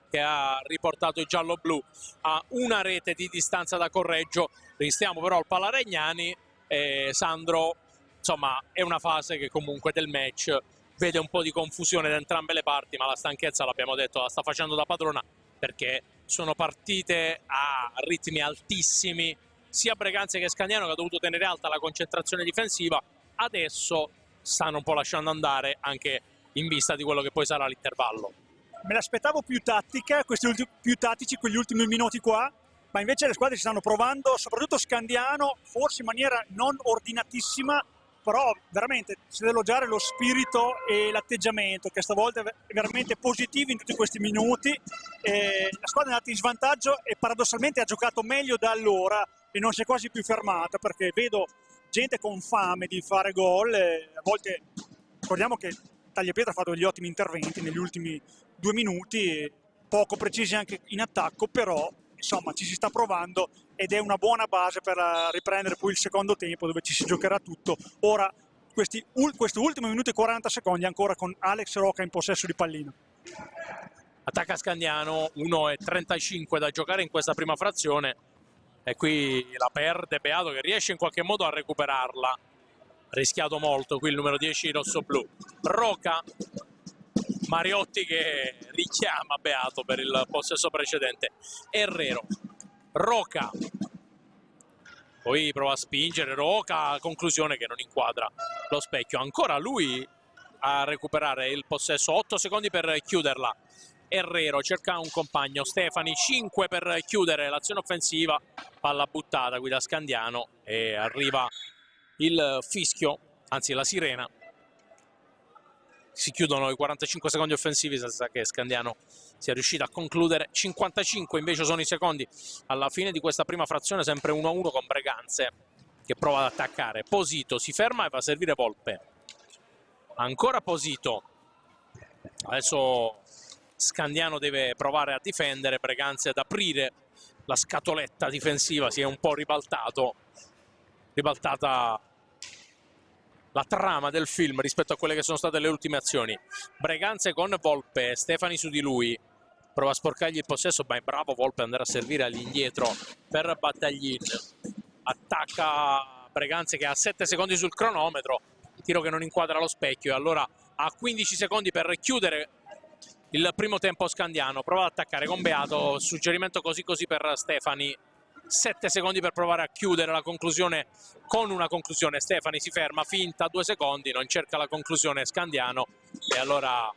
che ha riportato i giallo-blu a una rete di distanza da Correggio. Restiamo però al Palaregnani e Sandro, insomma è una fase che comunque del match vede un po' di confusione da entrambe le parti, ma la stanchezza, l'abbiamo detto, la sta facendo da padrona perché sono partite a ritmi altissimi, sia Breganze che Scandiano che ha dovuto tenere alta la concentrazione difensiva, adesso stanno un po' lasciando andare anche in vista di quello che poi sarà l'intervallo. Me l'aspettavo più tattica, più tattici quegli ultimi minuti qua, ma invece le squadre si stanno provando, soprattutto Scandiano, forse in maniera non ordinatissima, però veramente si deve elogiare lo spirito e l'atteggiamento che stavolta è veramente positivo in tutti questi minuti. La squadra è andata in svantaggio e paradossalmente ha giocato meglio da allora e non si è quasi più fermata, perché vedo gente con fame di fare gol e a volte ricordiamo che Tagliapietra ha fatto degli ottimi interventi negli ultimi 2 minuti, poco precisi anche in attacco, però insomma ci si sta provando ed è una buona base per riprendere poi il secondo tempo dove ci si giocherà tutto. Ora questi ultimi minuti e 40 secondi ancora con Alex Roca in possesso di pallina. Attacca Scandiano, 1:35 da giocare in questa prima frazione e qui la perde Beato che riesce in qualche modo a recuperarla, rischiato molto qui il numero 10 rossoblu. Roca, Mariotti che richiama Beato per il possesso precedente, Herrero, Roca, poi prova a spingere Roca, conclusione che non inquadra lo specchio, ancora lui a recuperare il possesso, 8 secondi per chiuderla. Herrero cerca un compagno, Stefani, 5 per chiudere l'azione offensiva, palla buttata qui da Scandiano e arriva il fischio, anzi la sirena. Si chiudono i 45 secondi offensivi senza che Scandiano sia riuscito a concludere. 55 invece sono i secondi alla fine di questa prima frazione, sempre 1-1 con Breganze che prova ad attaccare. Posito si ferma e va a servire Volpe. Ancora Posito. Adesso Scandiano deve provare a difendere, Breganze ad aprire la scatoletta difensiva, si è un po' ribaltata la trama del film rispetto a quelle che sono state le ultime azioni. Breganze con Volpe, Stefani su di lui, prova a sporcargli il possesso, ma è bravo Volpe ad andare a servire all'indietro per Battaglin. Attacca Breganze che ha 7 secondi sul cronometro, tiro che non inquadra lo specchio e allora ha 15 secondi per chiudere il primo tempo Scandiano. Prova ad attaccare con Beato, suggerimento così per Stefani. 7 secondi per provare a chiudere la conclusione con una conclusione. Stefani si ferma, finta 2 secondi, non cerca la conclusione Scandiano e allora,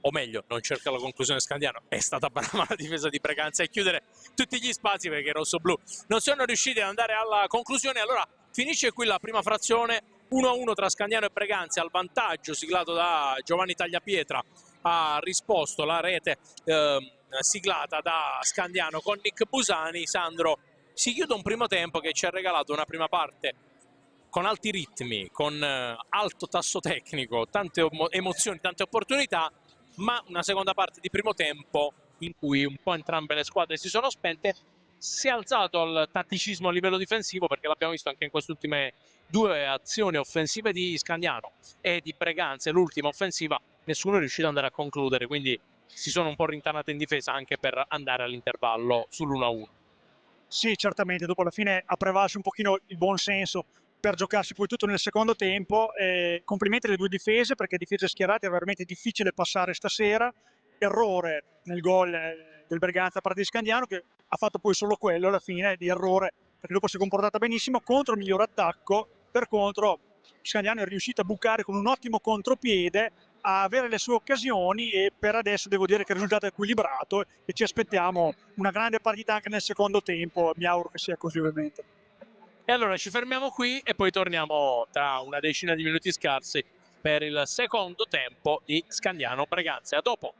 o meglio, non cerca la conclusione Scandiano, è stata brava la difesa di Braganza e chiudere tutti gli spazi, perché i rossoblù non sono riusciti ad andare alla conclusione. Allora finisce qui la prima frazione, 1-1 tra Scandiano e Braganza, al vantaggio siglato da Giovanni Tagliapietra ha risposto la rete siglata da Scandiano con Nick Busani. Sandro, si chiude un primo tempo che ci ha regalato una prima parte con alti ritmi, con alto tasso tecnico, tante emozioni, tante opportunità, ma una seconda parte di primo tempo in cui un po' entrambe le squadre si sono spente. Si è alzato il tatticismo a livello difensivo, perché l'abbiamo visto anche in queste ultime 2 azioni offensive di Scandiano e di Braganza, l'ultima offensiva nessuno è riuscito ad andare a concludere, quindi si sono un po' rintanate in difesa anche per andare all'intervallo sull'1-1. Sì, certamente, dopo alla fine ha prevalso un pochino il buon senso per giocarsi poi tutto nel secondo tempo. Complimenti alle 2 difese, perché difese schierate è veramente difficile passare stasera. Errore nel gol del Berganza da parte di Scandiano, che ha fatto poi solo quello alla fine di errore, perché dopo si è comportata benissimo contro il miglior attacco. Per contro Scandiano è riuscito a bucare con un ottimo contropiede, a avere le sue occasioni, e per adesso devo dire che il risultato è equilibrato e ci aspettiamo una grande partita anche nel secondo tempo. Mi auguro che sia così, ovviamente. E allora ci fermiamo qui e poi torniamo tra una decina di minuti scarsi per il secondo tempo di Scandiano Braganza. A dopo.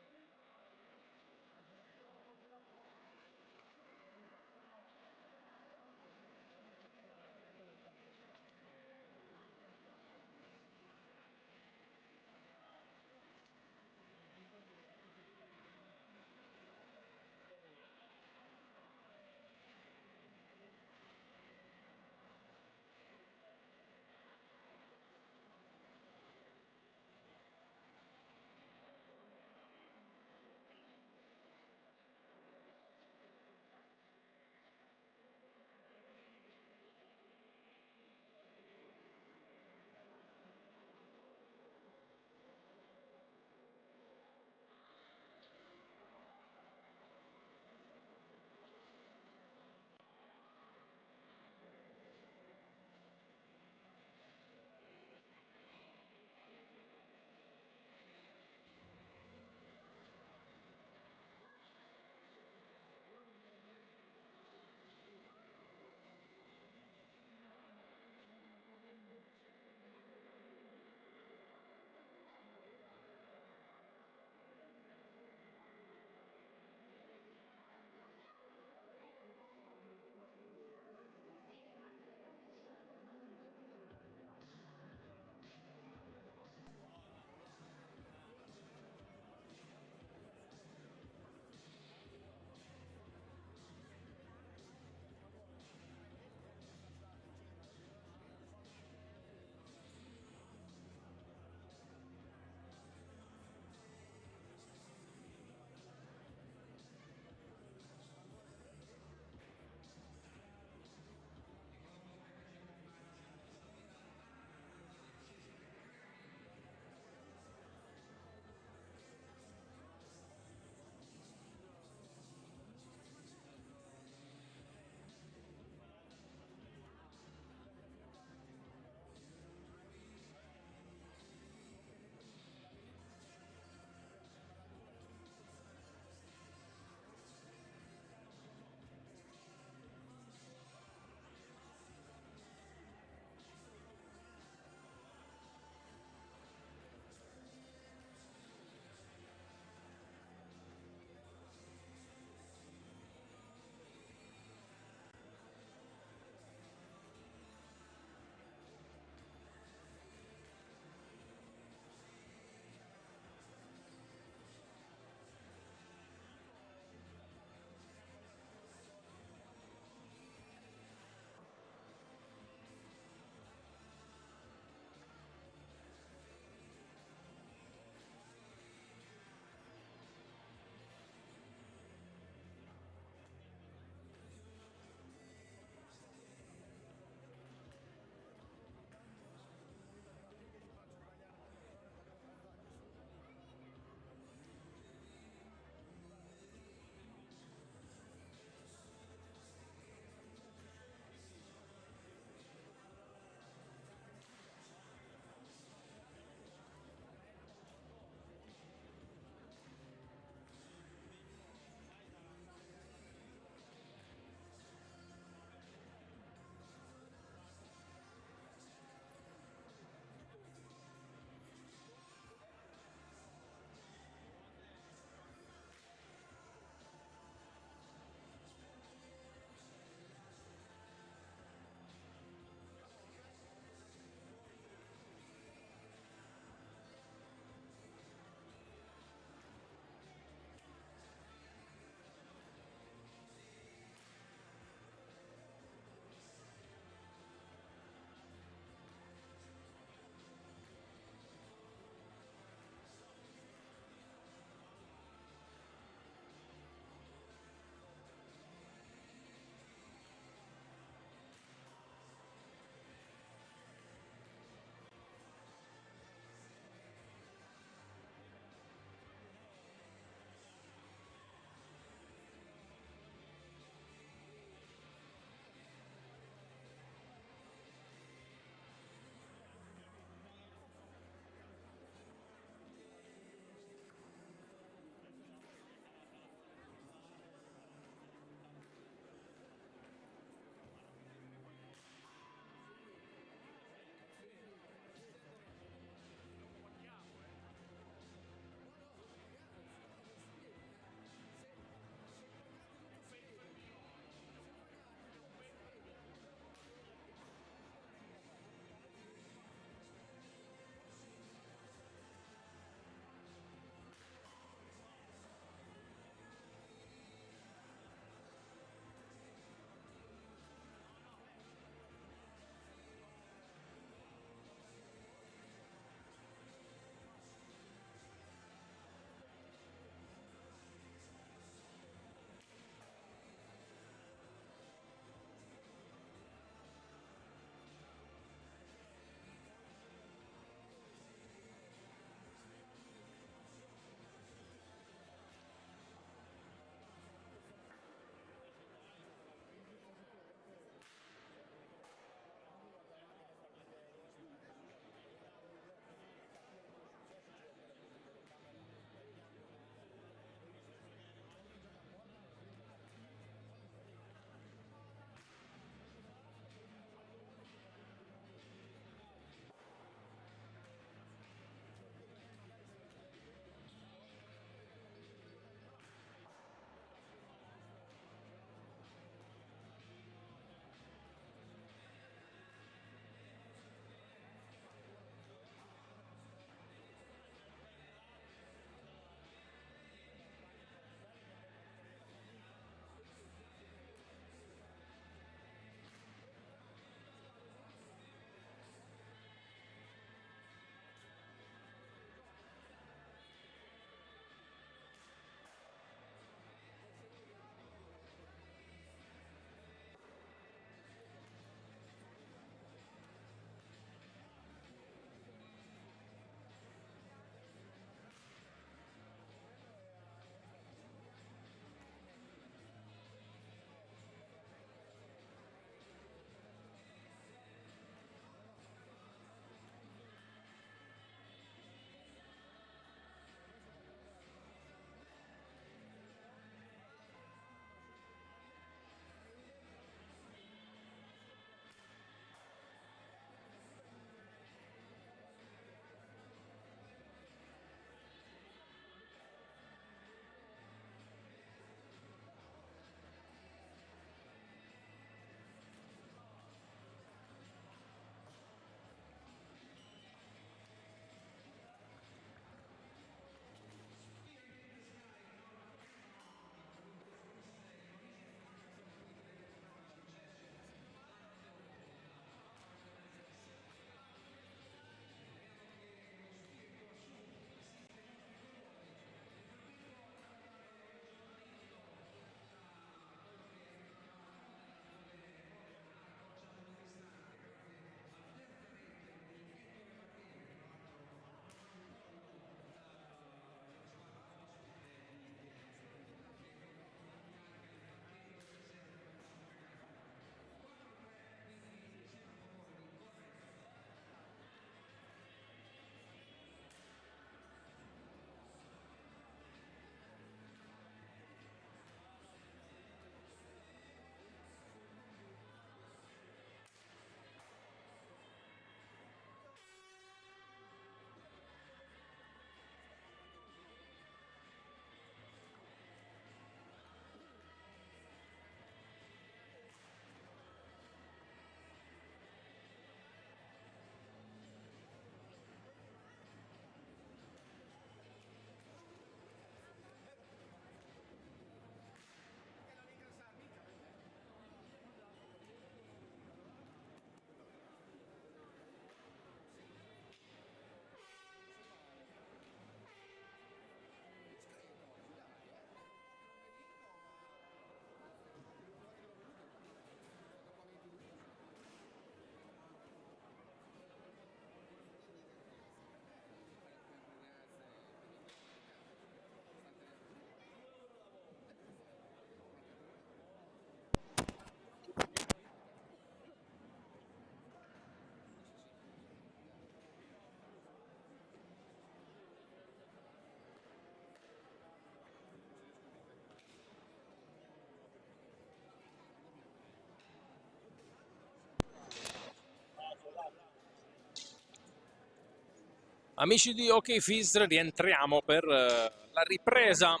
Amici di OK Fisr, rientriamo per la ripresa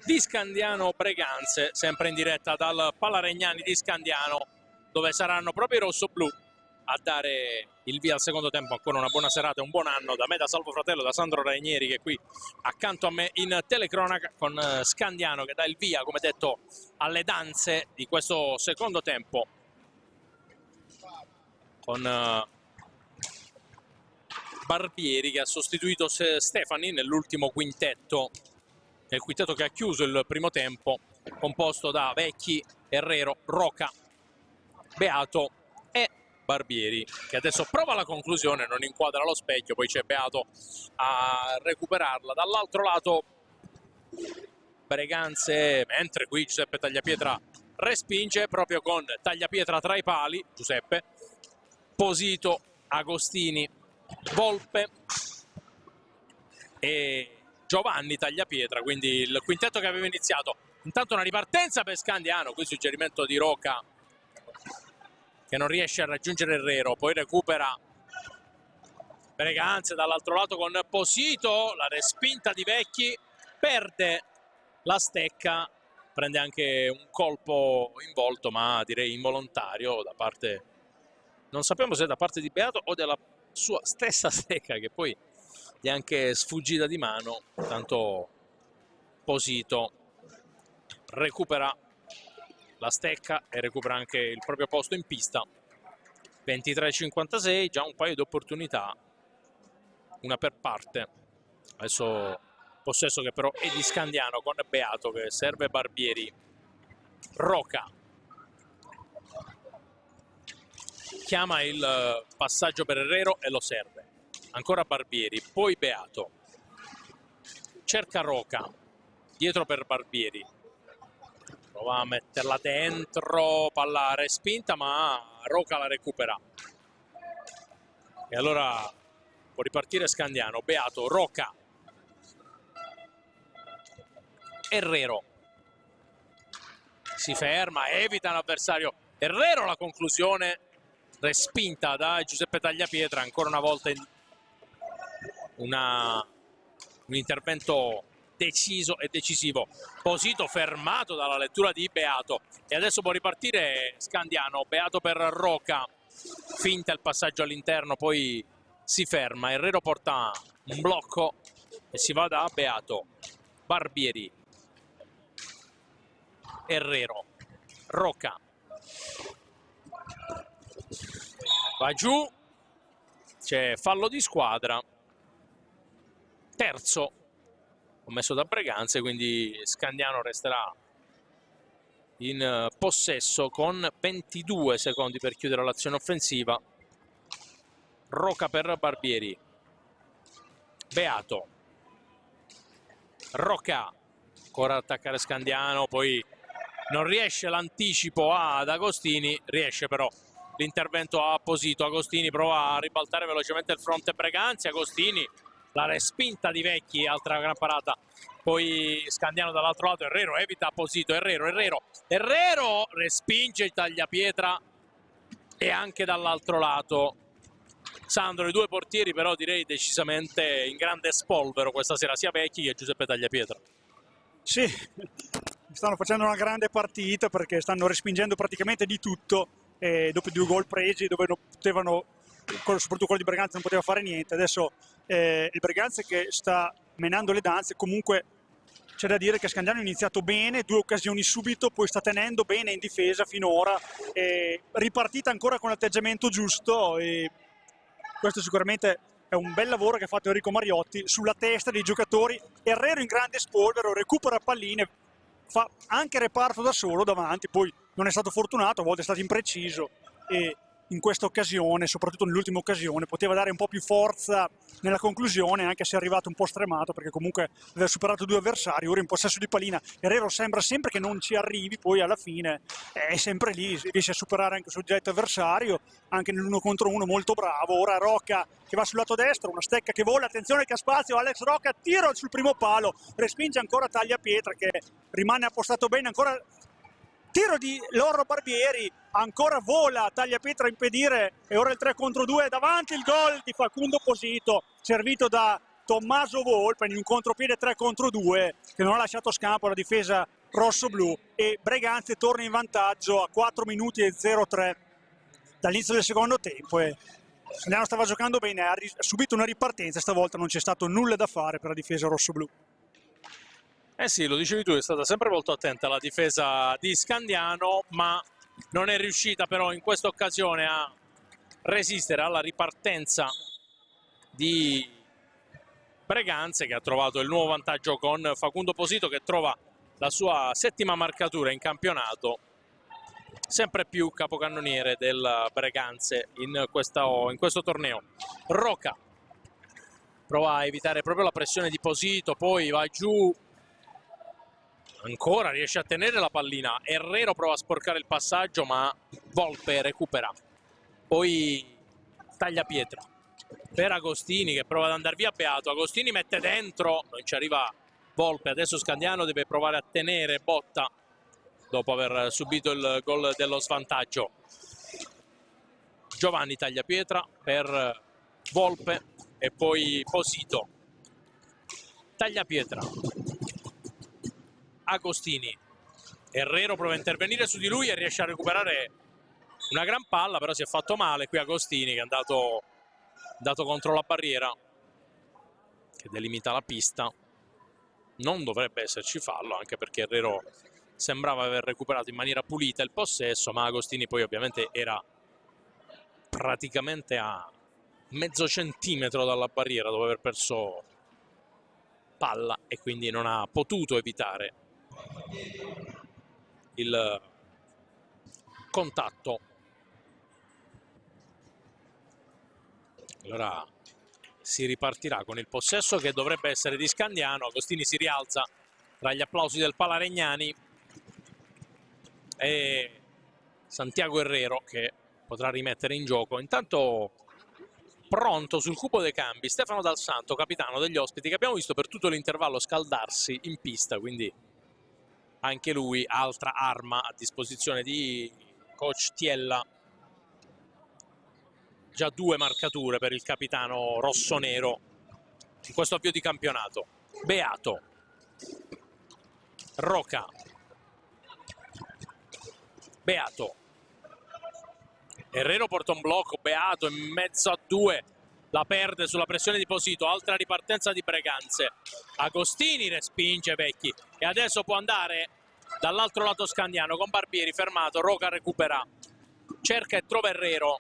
di Scandiano Breganze, sempre in diretta dal Palaregnani di Scandiano, dove saranno proprio i rossoblù a dare il via al secondo tempo. Ancora una buona serata e un buon anno da me, da Salvo Fratello, da Sandro Rainieri, che è qui accanto a me in telecronaca, con Scandiano che dà il via, come detto, alle danze di questo secondo tempo, con Barbieri che ha sostituito Stefani nell'ultimo quintetto, nel quintetto che ha chiuso il primo tempo, composto da Vecchi, Herrero, Roca, Beato e Barbieri, che adesso prova la conclusione, non inquadra lo specchio, poi c'è Beato a recuperarla. Dall'altro lato Breganze, mentre qui Giuseppe Tagliapietra respinge proprio con Tagliapietra tra i pali, Giuseppe, Posito, Agostini, Volpe e Giovanni Tagliapietra, quindi il quintetto che aveva iniziato. Intanto una ripartenza per Scandiano, qui suggerimento di Roca che non riesce a raggiungere Herrero, poi recupera Breganze dall'altro lato con Posito, la respinta di Vecchi, perde la stecca, prende anche un colpo in volto, ma direi involontario da parte, non sappiamo se da parte di Beato o della sua stessa stecca, che poi gli è anche sfuggita di mano. Tanto Posito recupera la stecca e recupera anche il proprio posto in pista. 23-56, già un paio di opportunità, una per parte. Adesso possesso che però è di Scandiano, con Beato che serve Barbieri. Roca chiama il passaggio per Herrero e lo serve. Ancora Barbieri, poi Beato. Cerca Roca, dietro per Barbieri. Prova a metterla dentro, palla respinta, ma Roca la recupera. E allora può ripartire Scandiano. Beato, Roca, Herrero. Si ferma, evita l'avversario. Herrero la conclusione, respinta da Giuseppe Tagliapietra. Ancora una volta un intervento deciso e decisivo. Posito fermato dalla lettura di Beato. E adesso può ripartire Scandiano. Beato per Roca. Finta il passaggio all'interno, poi si ferma. Herrero porta un blocco e si va da Beato. Barbieri. Herrero. Roca. Va giù. C'è fallo di squadra. Terzo commesso da Breganze, quindi Scandiano resterà in possesso con 22 secondi per chiudere l'azione offensiva. Roca per Barbieri. Beato. Roca. Ancora attaccare Scandiano, poi non riesce l'anticipo ad Agostini, riesce però l'intervento a Posito. Agostini prova a ribaltare velocemente il fronte Breganze. Agostini, la respinta di Vecchi, altra gran parata. Poi Scandiano dall'altro lato, Herrero evita Posito, Herrero respinge il Tagliapietra, e anche dall'altro lato Sandro, i due portieri però direi decisamente in grande spolvero questa sera, sia Vecchi che Giuseppe Tagliapietra. Sì, stanno facendo una grande partita perché stanno respingendo praticamente di tutto, dopo i 2 gol presi dove non potevano, soprattutto quello di Breganze non poteva fare niente. Adesso il Breganze che sta menando le danze. Comunque c'è da dire che Scandiano ha iniziato bene, 2 occasioni subito, poi sta tenendo bene in difesa finora, ripartita ancora con l'atteggiamento giusto, e questo sicuramente è un bel lavoro che ha fatto Enrico Mariotti sulla testa dei giocatori. Herrero in grande spolvero, recupera palline, fa anche reparto da solo davanti, poi non è stato fortunato, a volte è stato impreciso, e in questa occasione, soprattutto nell'ultima occasione, poteva dare un po' più forza nella conclusione, anche se è arrivato un po' stremato perché comunque aveva superato 2 avversari. Ora in possesso di pallina Herrero sembra sempre che non ci arrivi, poi alla fine è sempre lì, riesce a superare anche il soggetto avversario, anche nell'1 contro 1 molto bravo. Ora Roca che va sul lato destro, una stecca che vola, attenzione che ha spazio, Alex Roca, tiro sul primo palo, respinge ancora Tagliapietra che rimane appostato bene, ancora tiro di Loro Barbieri, ancora vola Tagliapietra a impedire, e ora il 3 contro 2 davanti, il gol di Facundo Posito. servito da Tommaso Volpe in un contropiede 3 contro 2 che non ha lasciato scampo alla difesa rossoblu, e Breganze torna in vantaggio a 4 minuti e 03 dall'inizio del secondo tempo. E Scandiano stava giocando bene, ha subito una ripartenza, stavolta non c'è stato nulla da fare per la difesa rossoblu. Eh sì, lo dicevi tu, è stata sempre molto attenta la difesa di Scandiano, ma non è riuscita però in questa occasione a resistere alla ripartenza di Breganze, che ha trovato il nuovo vantaggio con Facundo Posito, che trova la sua 7ª marcatura in campionato, sempre più capocannoniere del Breganze in questo torneo. Roca prova a evitare proprio la pressione di Posito, poi va giù, ancora riesce a tenere la pallina, Herrero prova a sporcare il passaggio ma Volpe recupera, poi taglia pietra per Agostini che prova ad andare via Beato, Agostini mette dentro, non ci arriva Volpe, adesso Scandiano deve provare a tenere botta dopo aver subito il gol dello svantaggio. Giovanni taglia pietra per Volpe e poi Posito, taglia pietra, Agostini, Herrero prova a intervenire su di lui e riesce a recuperare una gran palla, però si è fatto male qui Agostini, che è andato contro la barriera che delimita la pista. Non dovrebbe esserci fallo, anche perché Herrero sembrava aver recuperato in maniera pulita il possesso, ma Agostini poi ovviamente era praticamente a mezzo centimetro dalla barriera dopo aver perso palla e quindi non ha potuto evitare il contatto. Allora si ripartirà con il possesso che dovrebbe essere di Scandiano. Agostini si rialza tra gli applausi del Palaregnani e Santiago Herrero che potrà rimettere in gioco. Intanto pronto sul cubo dei cambi Stefano Dal Santo, capitano degli ospiti, che abbiamo visto per tutto l'intervallo scaldarsi in pista, quindi anche lui altra arma a disposizione di coach Tiella. Già 2 marcature per il capitano rossonero in questo avvio di campionato. Beato, Roca, Beato, Herrero porta un blocco, Beato in mezzo a 2, la perde sulla pressione di Posito, altra ripartenza di Breganze. Agostini respinge Vecchi e adesso può andare dall'altro lato Scandiano con Barbieri fermato, Roca recupera, cerca e trova Herrero.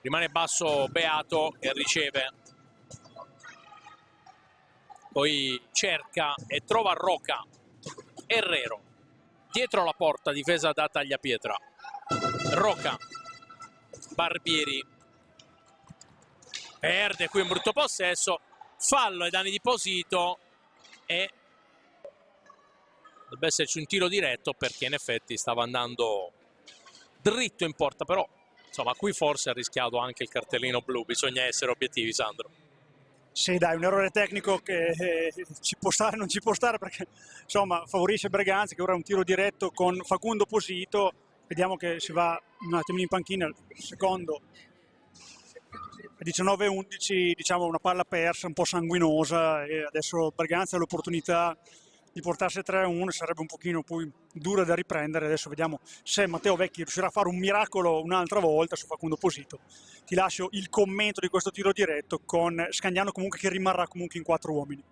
Rimane basso Beato e riceve, poi cerca e trova Roca. Herrero dietro la porta, difesa da Tagliapietra. Roca, Barbieri perde qui un brutto possesso, fallo ai danni di Posito e dovrebbe esserci un tiro diretto perché in effetti stava andando dritto in porta, però insomma qui forse ha rischiato anche il cartellino blu. Bisogna essere obiettivi, Sandro. Sì, dai, un errore tecnico che ci può stare, non ci può stare, perché insomma favorisce Breganze, che ora ha un tiro diretto con Facundo Posito. Vediamo che si va un attimo in panchina, il secondo a 19-11, diciamo una palla persa, un po' sanguinosa, e adesso Breganze ha l'opportunità di portarsi a 3-1, sarebbe un pochino più dura da riprendere. Adesso vediamo se Matteo Vecchi riuscirà a fare un miracolo un'altra volta su Facundo Posito. Ti lascio il commento di questo tiro diretto con Scandiano comunque che rimarrà comunque in 4 uomini.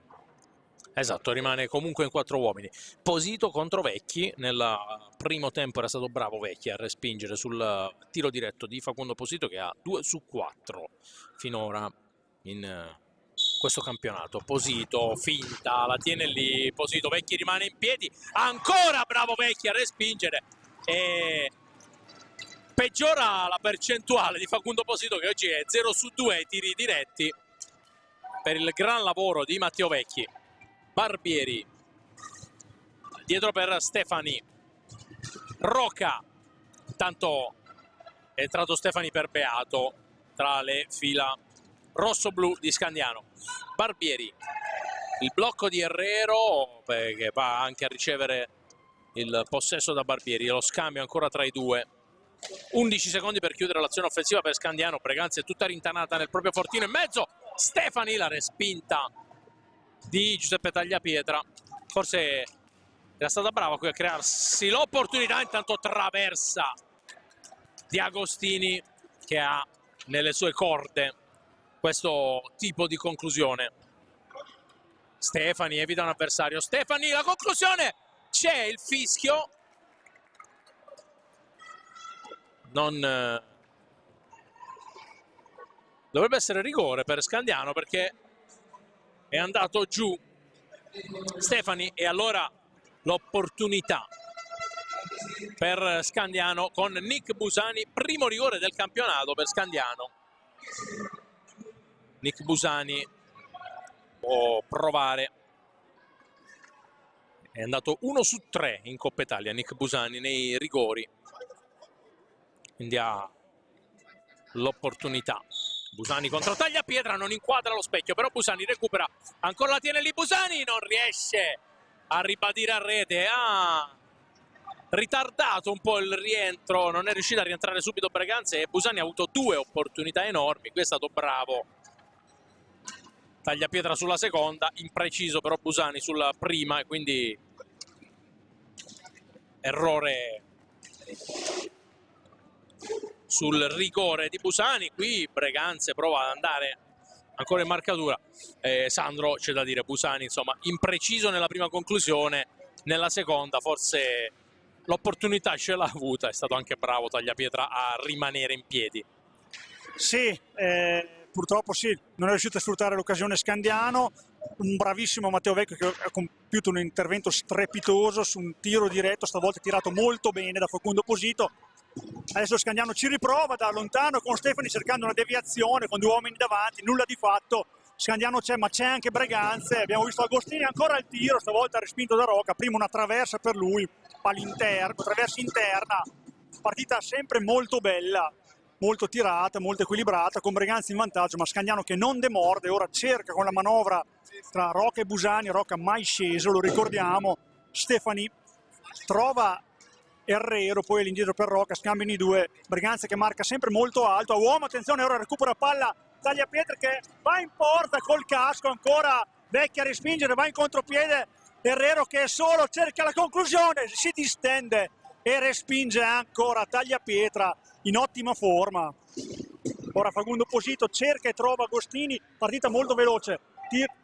Esatto, rimane comunque in 4 uomini. Posito contro Vecchi, nel primo tempo era stato bravo Vecchi a respingere sul tiro diretto di Facundo Posito, che ha 2 su 4 finora in questo campionato. Posito finta, la tiene lì, Posito, Vecchi rimane in piedi, ancora bravo Vecchi a respingere e peggiora la percentuale di Facundo Posito, che oggi è 0 su 2 ai tiri diretti per il gran lavoro di Matteo Vecchi. Barbieri dietro per Stefani, Roca, intanto è entrato Stefani per Beato tra le fila rosso-blu di Scandiano. Barbieri, il blocco di Herrero che va anche a ricevere il possesso da Barbieri, lo scambio ancora tra i due. 11 secondi per chiudere l'azione offensiva per Scandiano. Breganze è tutta rintanata nel proprio fortino in mezzo, Stefani, la respinta di Giuseppe Tagliapietra. Forse era stata brava qui a crearsi l'opportunità, intanto traversa di Agostini che ha nelle sue corde questo tipo di conclusione. Stefani evita un avversario, Stefani, la conclusione, c'è il fischio, non dovrebbe essere rigore per Scandiano perché è andato giù Stefani, e allora l'opportunità per Scandiano con Nick Busani, primo rigore del campionato per Scandiano. Nick Busani può provare, è andato 1 su 3 in Coppa Italia Nick Busani nei rigori, quindi ha l'opportunità. Busani contro Tagliapietra, non inquadra lo specchio, però Busani recupera, ancora la tiene lì Busani, non riesce a ribadire a rete, ha ritardato un po' il rientro, non è riuscito a rientrare subito Breganze, e Busani ha avuto 2 opportunità enormi, qui è stato bravo Tagliapietra sulla seconda, impreciso però Busani sulla prima, e quindi errore sul rigore di Busani. Qui Breganze prova ad andare ancora in marcatura, Sandro, c'è da dire, Busani insomma impreciso nella prima conclusione, nella seconda forse l'opportunità ce l'ha avuta, è stato anche bravo Tagliapietra a rimanere in piedi. Sì, purtroppo sì, non è riuscito a sfruttare l'occasione Scandiano. Un bravissimo Matteo Vecchio che ha compiuto un intervento strepitoso su un tiro diretto, stavolta tirato molto bene da Facundo Posito. Adesso Scandiano ci riprova da lontano con Stefani cercando una deviazione con 2 uomini davanti, nulla di fatto. Scandiano c'è, ma c'è anche Breganze. Abbiamo visto Agostini ancora al tiro, stavolta respinto da Rocca. Prima una traversa per lui all'interno, traversa interna. Partita sempre molto bella, molto tirata, molto equilibrata, con Breganze in vantaggio, ma Scandiano che non demorde. Ora cerca con la manovra tra Rocca e Busani, Rocca mai sceso, lo ricordiamo. Stefani trova Herrero, poi all'indietro per Rocca, scambiano i due. Breganze che marca sempre molto alto, a uomo, attenzione, ora recupera palla Tagliapietra che va in porta col casco, ancora Vecchia a respingere, va in contropiede Herrero che è solo, cerca la conclusione, si distende e respinge ancora Tagliapietra in ottima forma. Ora Facundo Posito cerca e trova Agostini, partita molto veloce,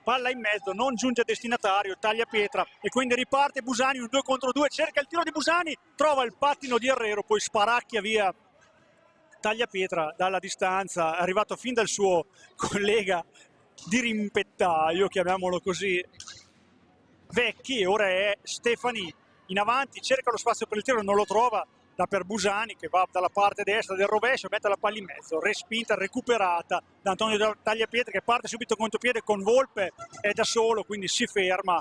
palla in mezzo, non giunge a destinatario Tagliapietra e quindi riparte Busani, un 2 contro 2, cerca il tiro di Busani, trova il pattino di Herrero, poi sparacchia via Tagliapietra dalla distanza, è arrivato fin dal suo collega di rimpettaio, chiamiamolo così, Vecchi, e ora è Stefani in avanti, cerca lo spazio per il tiro, non lo trova, da per Busani che va dalla parte destra del rovescio, mette la palla in mezzo, respinta, recuperata da Antonio Tagliapietra che parte subito contropiede con Volpe, è da solo, quindi si ferma,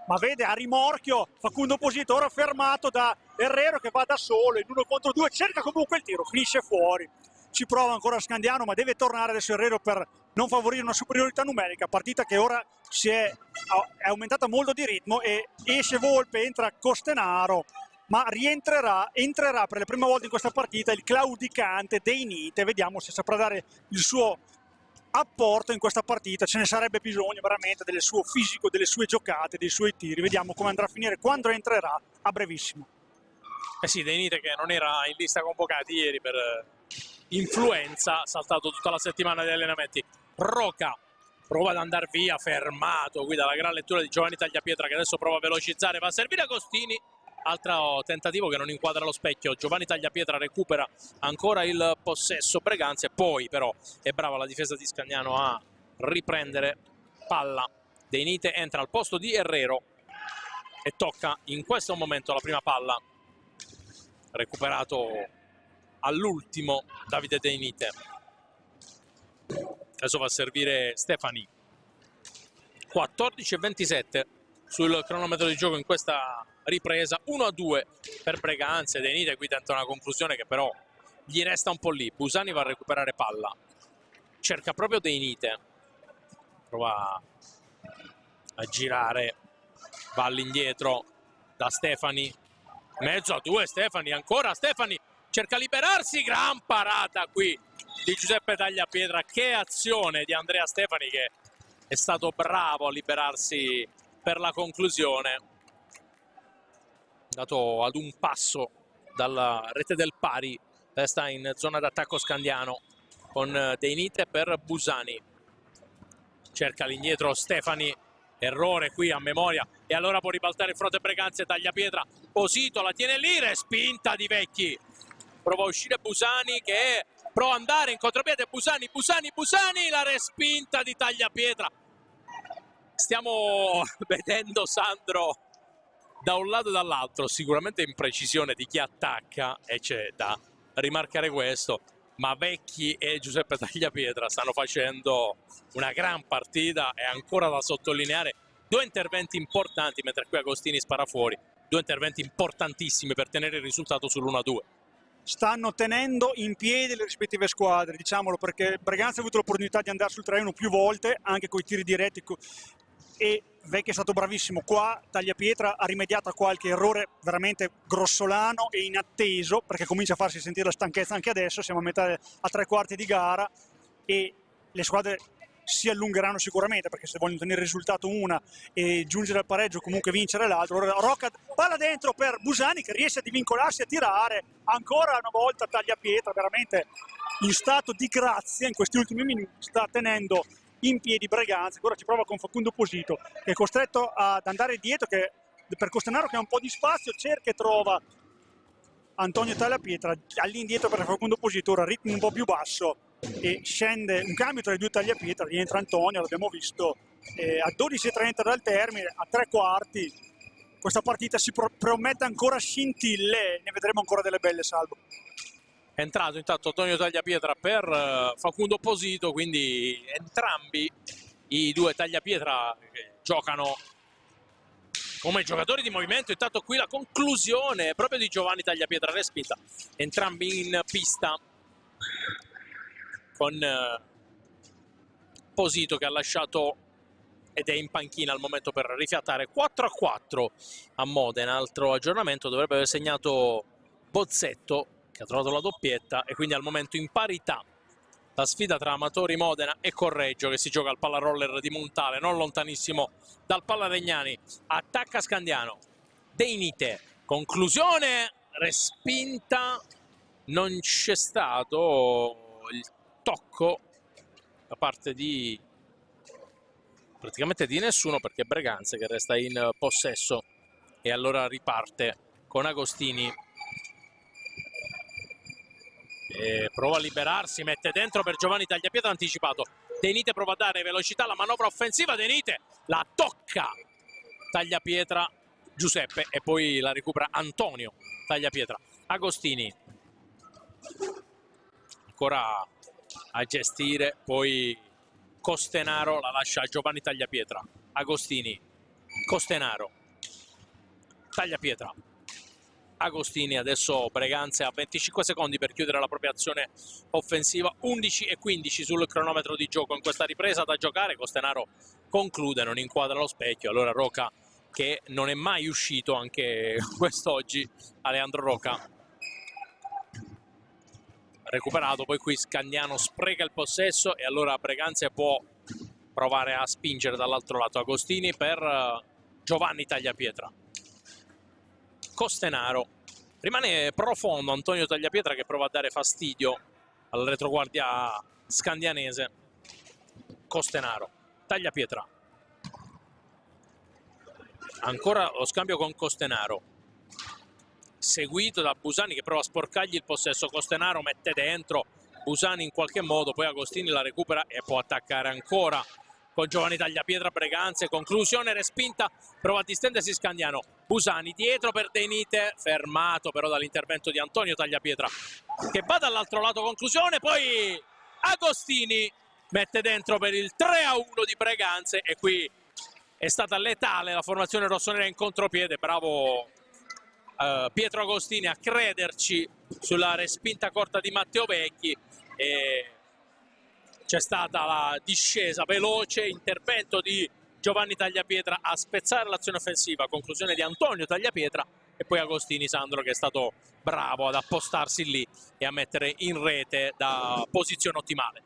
ma vede a rimorchio Facundo Posito, ora fermato da Herrero che va da solo in 1 contro 2, cerca comunque il tiro, finisce fuori. Ci prova ancora Scandiano, ma deve tornare adesso Herrero per non favorire una superiorità numerica, partita che ora è aumentata molto di ritmo e esce Volpe, entra Costenaro, ma entrerà per la prima volta in questa partita il claudicante Deinite, vediamo se saprà dare il suo apporto in questa partita, ce ne sarebbe bisogno veramente del suo fisico, delle sue giocate, dei suoi tiri, vediamo come andrà a finire quando entrerà a brevissimo. Eh sì, Deinite che non era in lista convocati ieri per influenza, saltato tutta la settimana degli allenamenti. Rocca prova ad andare via, fermato qui dalla gran lettura di Giovanni Tagliapietra che adesso prova a velocizzare, va a servire Agostini, altro tentativo che non inquadra lo specchio. Giovanni Tagliapietra recupera ancora il possesso Breganze, poi però è brava la difesa di Scandiano a riprendere palla. Deinite entra al posto di Herrero e tocca in questo momento la prima palla, recuperato all'ultimo Davide Deinite. Adesso va a servire Stefani. 14:27 sul cronometro di gioco in questa ripresa, 1-2 per Breganze. Deinite qui tenta una conclusione che però gli resta un po' lì. Busani va a recuperare palla, cerca proprio Deinite, prova a girare, va all'indietro da Stefani, mezzo a 2 Stefani, ancora Stefani cerca liberarsi, gran parata qui di Giuseppe Tagliapietra. Che azione di Andrea Stefani, che è stato bravo a liberarsi per la conclusione, dato ad un passo dalla rete del pari. Resta in zona d'attacco Scandiano con Deinite per Busani, cerca l'indietro Stefani, errore qui a memoria, e allora può ribaltare il fronte Breganze. Tagliapietra, Posito la tiene lì, respinta di Vecchi, prova a uscire Busani che prova ad andare in contropiede, Busani, la respinta di Tagliapietra. Stiamo vedendo, Sandro, da un lato e dall'altro sicuramente imprecisione di chi attacca, e c'è da rimarcare questo, ma Vecchi e Giuseppe Tagliapietra stanno facendo una gran partita. È ancora da sottolineare due interventi importanti, mentre qui Agostini spara fuori, due interventi importantissimi per tenere il risultato sull'1-2. Stanno tenendo in piedi le rispettive squadre, diciamolo, perché Breganze ha avuto l'opportunità di andare sul 3-1 più volte, anche con i tiri diretti, e Vecchi è stato bravissimo. Qua Tagliapietra ha rimediato a qualche errore veramente grossolano e inatteso, perché comincia a farsi sentire la stanchezza anche adesso. Siamo a 3/4 di gara e le squadre si allungheranno sicuramente, perché se vogliono tenere il risultato una e giungere al pareggio, comunque vincere l'altro. Rocca, palla dentro per Busani che riesce a divincolarsi e a tirare ancora una volta. Tagliapietra veramente in stato di grazia in questi ultimi minuti, sta tenendo in piedi Breganze. Ora ci prova con Facundo Posito, che è costretto ad andare dietro, che per Costanaro, che ha un po' di spazio, cerca e trova Antonio Tagliapietra all'indietro per Facundo Posito. Ora ritmo un po' più basso e scende un cambio tra i due Tagliapietra, rientra Antonio, l'abbiamo visto, a 12:30 dal termine, a 3/4. Questa partita si promette ancora scintille, ne vedremo ancora delle belle, Salvo. È entrato intanto Antonio Tagliapietra per Facundo Posito, quindi entrambi i due Tagliapietra che giocano come giocatori di movimento. Intanto qui la conclusione proprio di Giovanni Tagliapietra, respinta, entrambi in pista, con Posito che ha lasciato ed è in panchina al momento per rifiatare. 4-4 a Modena, altro aggiornamento, dovrebbe aver segnato Bozzetto, che ha trovato la doppietta, e quindi al momento in parità la sfida tra Amatori Modena e Correggio, che si gioca al Pallaroller di Montale, non lontanissimo dal Pallaregnani. Attacca Scandiano, Deinite, conclusione, respinta, non c'è stato il tocco da parte di praticamente di nessuno, perché Breganze che resta in possesso, e allora riparte con Agostini e prova a liberarsi, mette dentro per Giovanni Tagliapietra, anticipato. Deinite prova a dare velocità alla manovra offensiva, Deinite la tocca Tagliapietra, Giuseppe, e poi la recupera Antonio Tagliapietra. Agostini ancora a gestire, poi Costenaro la lascia a Giovanni Tagliapietra. Agostini, Costenaro, Tagliapietra, Agostini. Adesso Breganze ha 25 secondi per chiudere la propria azione offensiva, 11:15 sul cronometro di gioco in questa ripresa da giocare. Costenaro conclude, non inquadra lo specchio, allora Roca, che non è mai uscito anche quest'oggi, Aleandro Roca, recuperato. Poi qui Scandiano spreca il possesso e allora Breganze può provare a spingere dall'altro lato. Agostini per Giovanni Tagliapietra, Costenaro, rimane profondo Antonio Tagliapietra che prova a dare fastidio al retroguardia scandianese. Costenaro, Tagliapietra, ancora lo scambio con Costenaro, seguito da Busani che prova a sporcargli il possesso. Costenaro mette dentro, Busani in qualche modo, poi Agostini la recupera e può attaccare ancora con Giovanni Tagliapietra. Breganze, conclusione, respinta, prova a distendersi Scandiano. Busani dietro per Deinite, fermato però dall'intervento di Antonio Tagliapietra che va dall'altro lato, conclusione, poi Agostini mette dentro per il 3-1 di Breganze, e qui è stata letale la formazione rossonera in contropiede. Bravo Pietro Agostini a crederci sulla respinta corta di Matteo Vecchi, e c'è stata la discesa veloce, intervento di Giovanni Tagliapietra a spezzare l'azione offensiva, conclusione di Antonio Tagliapietra, e poi Agostini Sandro che è stato bravo ad appostarsi lì e a mettere in rete da posizione ottimale.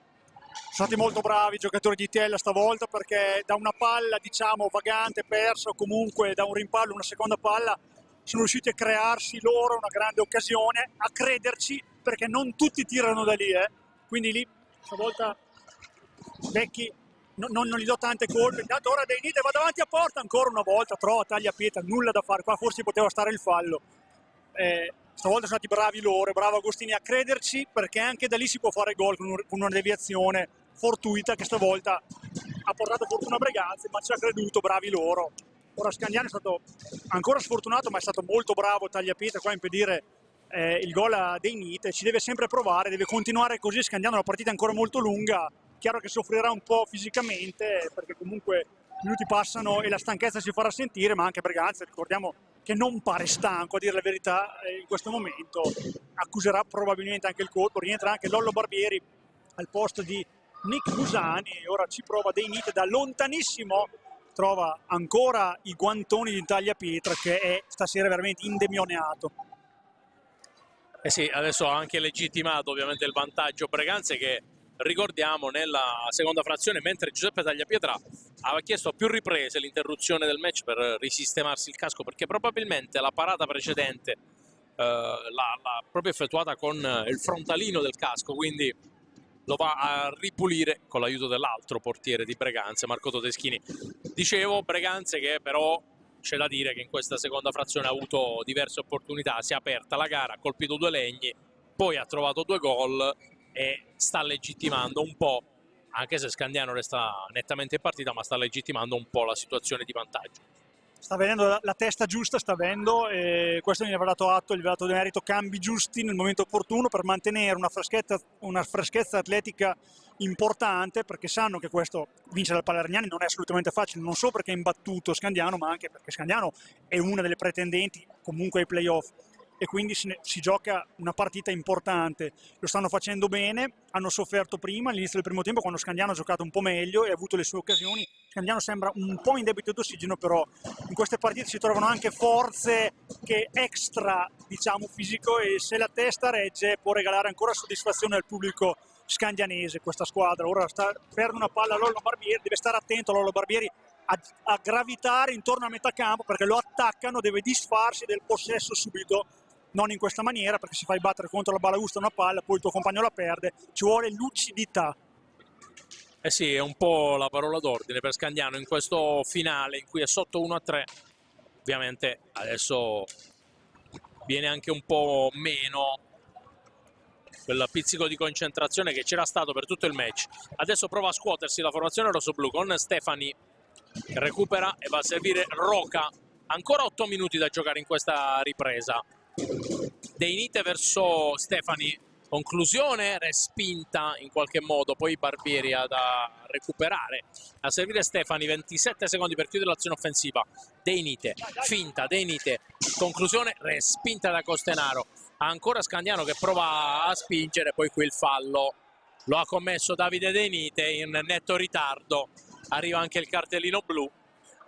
Sono stati molto bravi i giocatori di Itella stavolta, perché da una palla diciamo vagante persa o comunque da un rimpallo una seconda palla sono riusciti a crearsi loro una grande occasione, a crederci, perché non tutti tirano da lì, quindi lì stavolta Vecchi non gli do tante colpe. Intanto ora De Nite va davanti a porta ancora una volta, trova Tagliapietra, nulla da fare, qua forse poteva stare il fallo. Stavolta sono stati bravi loro, bravo Agostini a crederci, perché anche da lì si può fare gol con una deviazione fortuita che stavolta ha portato fortuna a Breganze, ma ci ha creduto, bravi loro. Ora Scandiano è stato ancora sfortunato, ma è stato molto bravo Tagliapietra qua a impedire il gol a De Nite. Ci deve sempre provare, deve continuare così. Scandiano una partita ancora molto lunga, chiaro che soffrirà un po' fisicamente, perché comunque i minuti passano e la stanchezza si farà sentire, ma anche Breganze, ricordiamo che non pare stanco, a dire la verità, in questo momento accuserà probabilmente anche il colpo. Rientra anche Lollo Barbieri al posto di Nick Busani e ora ci prova De Nite da lontanissimo, trova ancora i guantoni di Tagliapietra che è stasera veramente indemoniato. Eh sì, adesso ha anche legittimato ovviamente il vantaggio Breganze, che ricordiamo nella seconda frazione, mentre Giuseppe Tagliapietra aveva chiesto a più riprese l'interruzione del match per risistemarsi il casco, perché probabilmente la parata precedente l'ha proprio effettuata con il frontalino del casco, quindi lo va a ripulire con l'aiuto dell'altro portiere di Breganze, Marco Todeschini. Dicevo, Breganze che però c'è da dire che in questa seconda frazione ha avuto diverse opportunità, si è aperta la gara, ha colpito 2 legni, poi ha trovato 2 gol e sta legittimando un po', anche se Scandiano resta nettamente in partita, ma sta legittimando un po' la situazione di vantaggio. Sta venendo la testa giusta, sta avendo, e questo gli avrà dato atto, gli avrà dato merito, cambi giusti nel momento opportuno per mantenere una freschezza atletica importante, perché sanno che questo vincere al Palerniani non è assolutamente facile, non solo perché è imbattuto Scandiano, ma anche perché Scandiano è una delle pretendenti comunque ai playoff e quindi si gioca una partita importante. Lo stanno facendo bene, hanno sofferto prima all'inizio del primo tempo quando Scandiano ha giocato un po' meglio e ha avuto le sue occasioni. Scandiano sembra un po' in debito d'ossigeno, però in queste partite si trovano anche forze che extra, diciamo, fisico, e se la testa regge può regalare ancora soddisfazione al pubblico scandianese questa squadra. Ora perde una palla Lollo Barbieri, deve stare attento Lollo Barbieri a gravitare intorno a metà campo, perché lo attaccano, deve disfarsi del possesso subito, non in questa maniera, perché se fai battere contro la balaustra una palla poi il tuo compagno la perde. Ci vuole lucidità. Eh sì, è un po' la parola d'ordine per Scandiano in questo finale in cui è sotto 1-3. Ovviamente adesso viene anche un po' meno quel pizzico di concentrazione che c'era stato per tutto il match. Adesso prova a scuotersi la formazione rossoblu con Stefani che recupera e va a servire Roca. Ancora 8 minuti da giocare in questa ripresa. De Nite verso Stefani, conclusione respinta in qualche modo, poi Barbieri ha da recuperare, a servire Stefani, 27 secondi per chiudere l'azione offensiva. De Nite, finta, De Nite, conclusione respinta da Costenaro. Ancora Scandiano che prova a spingere, poi qui il fallo lo ha commesso Davide De Nite in netto ritardo, arriva anche il cartellino blu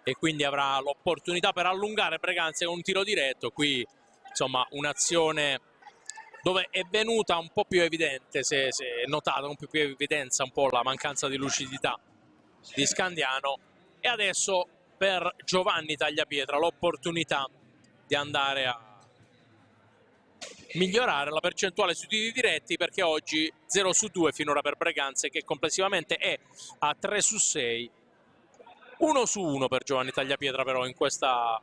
e quindi avrà l'opportunità per allungare Breganze con un tiro diretto. Qui insomma un'azione dove è venuta un po' più evidente, si è notata un po' più evidenza un po' la mancanza di lucidità di Scandiano, e adesso per Giovanni Tagliapietra l'opportunità di andare a migliorare la percentuale sui tiri diretti, perché oggi 0 su 2 finora per Breganze, che complessivamente è a 3 su 6, 1 su 1 per Giovanni Tagliapietra però in questa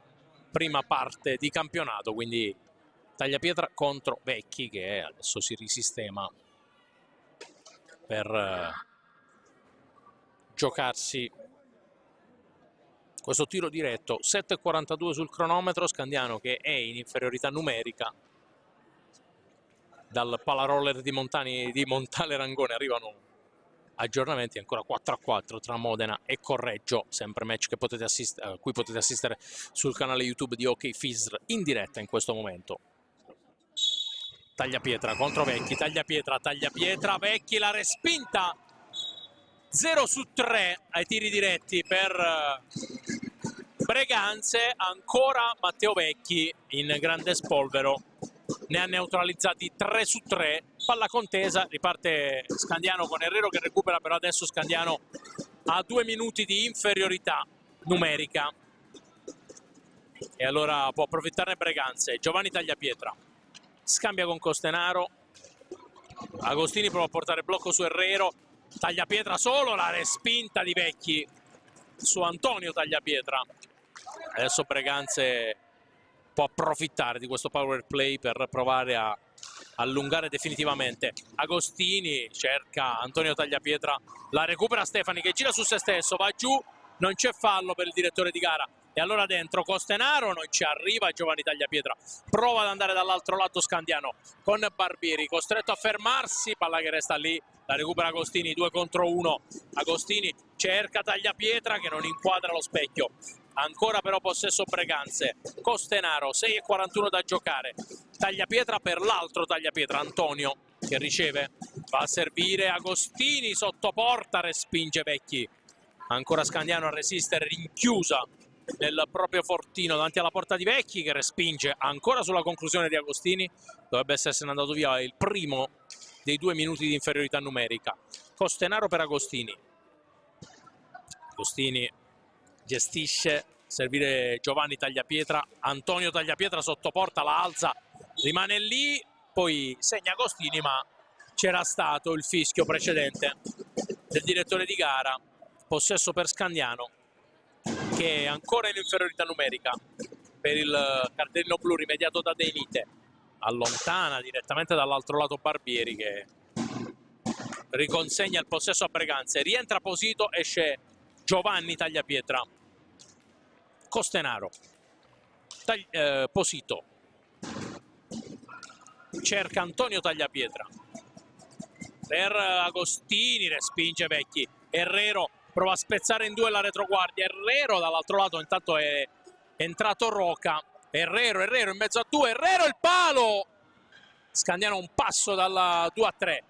prima parte di campionato. Quindi Tagliapietra contro Vecchi che adesso si risistema per giocarsi questo tiro diretto. 7:42 sul cronometro, Scandiano che è in inferiorità numerica. Dal palaroller di Montale Rangone arrivano aggiornamenti, ancora 4-4 tra Modena e Correggio, sempre match che a cui potete assistere sul canale YouTube di OK FISR in diretta in questo momento. Tagliapietra contro Vecchi, Tagliapietra, Vecchi, la respinta, 0 su 3 ai tiri diretti per Breganze, ancora Matteo Vecchi in grande spolvero, ne ha neutralizzati 3 su 3, palla contesa, riparte Scandiano con Herrero che recupera, però adesso Scandiano ha 2 minuti di inferiorità numerica e allora può approfittarne Breganze. Giovanni Tagliapietra scambia con Costenaro, Agostini prova a portare blocco su Herrero, Tagliapietra solo, la respinta di Vecchi su Antonio Tagliapietra. Adesso Breganze può approfittare di questo power play per provare a allungare definitivamente. Agostini cerca Antonio Tagliapietra, la recupera Stefani che gira su se stesso, va giù, non c'è fallo per il direttore di gara. E allora dentro Costenaro, non ci arriva Giovanni Tagliapietra, prova ad andare dall'altro lato Scandiano con Barbieri, costretto a fermarsi, palla che resta lì, la recupera Agostini, 2 contro 1. Agostini cerca Tagliapietra che non inquadra lo specchio, ancora però possesso Breganze. Costenaro, 6:41 da giocare, Tagliapietra per l'altro Tagliapietra, Antonio che riceve, va a servire Agostini sotto porta, respinge Vecchi. Ancora Scandiano a resistere, rinchiusa nel proprio fortino davanti alla porta di Vecchi che respinge ancora sulla conclusione di Agostini. Dovrebbe essersene andato via il primo dei 2 minuti di inferiorità numerica. Costenaro per Agostini, Agostini gestisce, servire Giovanni Tagliapietra, Antonio Tagliapietra sotto porta, la alza, rimane lì, poi segna Agostini, ma c'era stato il fischio precedente del direttore di gara. Possesso per Scandiano che è ancora in inferiorità numerica per il cartellino blu rimediato da Deinite. Allontana direttamente dall'altro lato Barbieri che riconsegna il possesso a Breganze, rientra Posito, esce Giovanni Tagliapietra. Costenaro, Posito cerca Antonio Tagliapietra per Agostini, respinge Vecchi. Herrero prova a spezzare in 2 la retroguardia, Herrero dall'altro lato, intanto è entrato Roca. Herrero in mezzo a 2, Herrero il palo, Scandiano un passo dalla 2 a 3,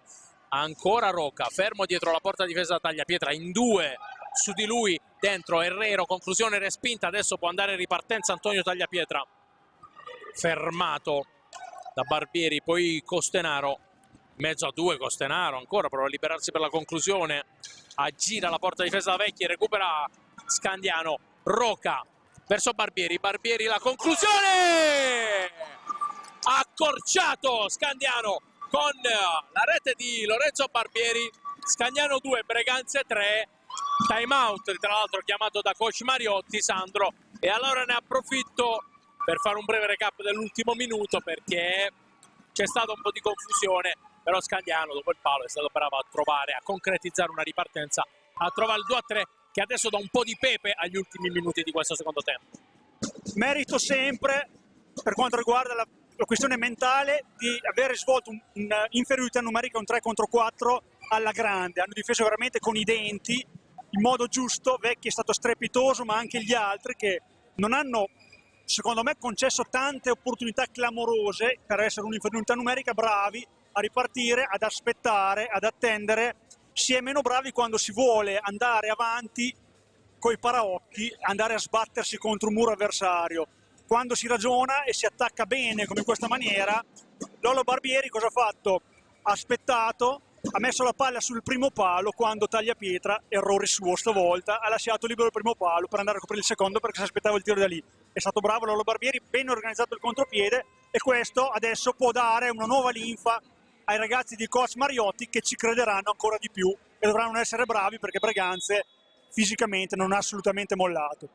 ancora Roca fermo dietro la porta difesa da Tagliapietra, in 2 su di lui, dentro Herrero, conclusione respinta, adesso può andare in ripartenza Antonio Tagliapietra, fermato da Barbieri, poi Costenaro, mezzo a 2, Costenaro ancora prova a liberarsi per la conclusione, aggira la porta difesa da Vecchi, recupera Scandiano, Roca verso Barbieri, Barbieri la conclusione, accorciato Scandiano con la rete di Lorenzo Barbieri. Scandiano 2, Breganze 3, time out tra l'altro chiamato da coach Mariotti, Sandro, e allora ne approfitto per fare un breve recap dell'ultimo minuto perché c'è stata un po' di confusione, però Scandiano dopo il palo è stato bravo a trovare, a concretizzare una ripartenza, a trovare il 2 a 3 che adesso dà un po' di pepe agli ultimi minuti di questo secondo tempo. Merito sempre per quanto riguarda la questione mentale di aver svolto un'inferiorità numerica, un 3 contro 4 alla grande. Hanno difeso veramente con i denti, in modo giusto. Vecchi è stato strepitoso, ma anche gli altri che non hanno, secondo me, concesso tante opportunità clamorose per essere un'inferiorità numerica, bravi a ripartire, ad aspettare, ad attendere. Si è meno bravi quando si vuole andare avanti coi paraocchi, andare a sbattersi contro un muro avversario. Quando si ragiona e si attacca bene come in questa maniera, Lollo Barbieri cosa ha fatto? Ha aspettato, ha messo la palla sul primo palo quando Tagliapietra, errore suo stavolta, ha lasciato libero il primo palo per andare a coprire il secondo perché si aspettava il tiro da lì. È stato bravo Lollo Barbieri, ben organizzato il contropiede, e questo adesso può dare una nuova linfa ai ragazzi di coach Mariotti che ci crederanno ancora di più e dovranno essere bravi perché Breganze fisicamente non ha assolutamente mollato.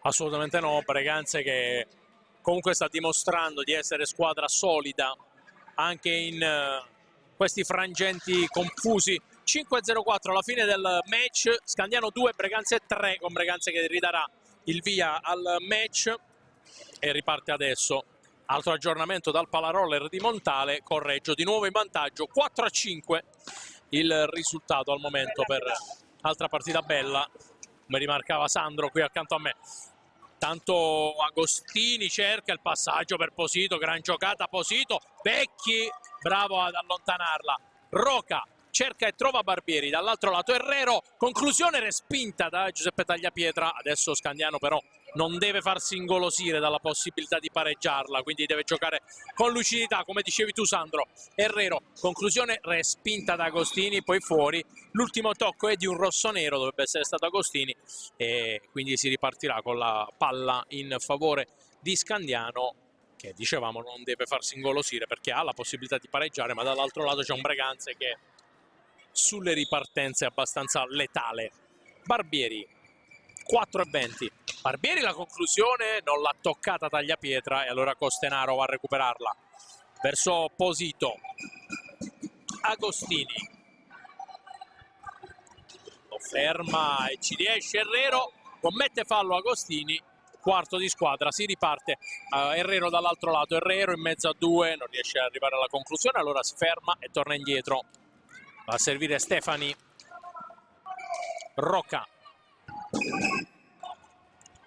Assolutamente no, Breganze che comunque sta dimostrando di essere squadra solida anche in questi frangenti confusi. 5-0-4 alla fine del match, Scandiano 2, Breganze 3, con Breganze che ridarà il via al match e riparte adesso. Altro aggiornamento dal palaroller di Montale, Correggio di nuovo in vantaggio, 4-5 il risultato al momento per altra partita bella, come rimarcava Sandro qui accanto a me. Tanto Agostini cerca il passaggio per Posito, gran giocata Posito, Vecchi bravo ad allontanarla, Roca cerca e trova Barbieri, dall'altro lato Herrero, conclusione respinta da Giuseppe Tagliapietra. Adesso Scandiano però non deve farsi ingolosire dalla possibilità di pareggiarla, quindi deve giocare con lucidità, come dicevi tu Sandro. Herrero, conclusione respinta da Agostini, poi fuori. L'ultimo tocco è di un rossonero, dovrebbe essere stato Agostini, e quindi si ripartirà con la palla in favore di Scandiano, che dicevamo non deve farsi ingolosire perché ha la possibilità di pareggiare, ma dall'altro lato c'è un Breganze che sulle ripartenze è abbastanza letale. Barbieri, 4:20. Barbieri la conclusione non l'ha toccata Tagliapietra e allora Costenaro va a recuperarla verso Posito. Agostini lo ferma e ci riesce Herrero, commette fallo Agostini, quarto di squadra, si riparte. Herrero dall'altro lato, Herrero in mezzo a due, non riesce ad arrivare alla conclusione, allora si ferma e torna indietro. Va a servire Stefani. Roca.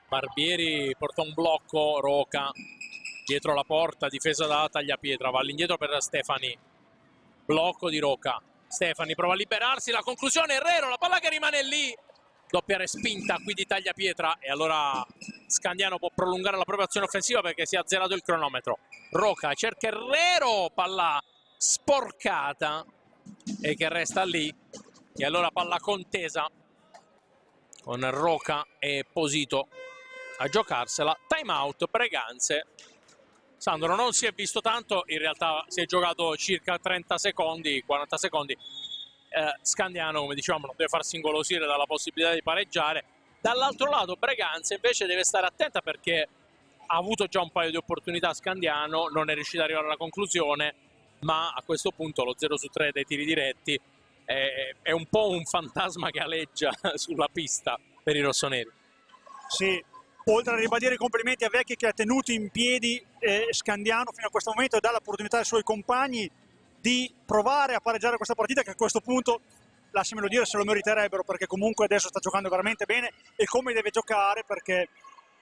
Barbieri porta un blocco, Roca dietro la porta, difesa da Tagliapietra, va all'indietro per Stefani, blocco di Roca, Stefani prova a liberarsi, la conclusione Herrero, la palla che rimane lì, doppia respinta qui di Tagliapietra e allora Scandiano può prolungare la propria azione offensiva perché si è azzerato il cronometro. Roca cerca Herrero, palla sporcata e che resta lì e allora palla contesa con Roca e Posito a giocarsela. Time out Breganze. Sandro, non si è visto tanto, in realtà si è giocato circa 30 secondi, 40 secondi. Scandiano, come dicevamo, non deve farsi ingolosire dalla possibilità di pareggiare. Dall'altro lato Breganze invece deve stare attenta perché ha avuto già un paio di opportunità Scandiano, non è riuscito ad arrivare alla conclusione, ma a questo punto lo 0-3 dei tiri diretti è un po' un fantasma che aleggia sulla pista per i rossoneri. Sì, oltre a ribadire i complimenti a Vecchi che ha tenuto in piedi Scandiano fino a questo momento e dà l'opportunità ai suoi compagni di provare a pareggiare questa partita, che a questo punto, lasciamelo dire, se lo meriterebbero, perché comunque adesso sta giocando veramente bene e come deve giocare, perché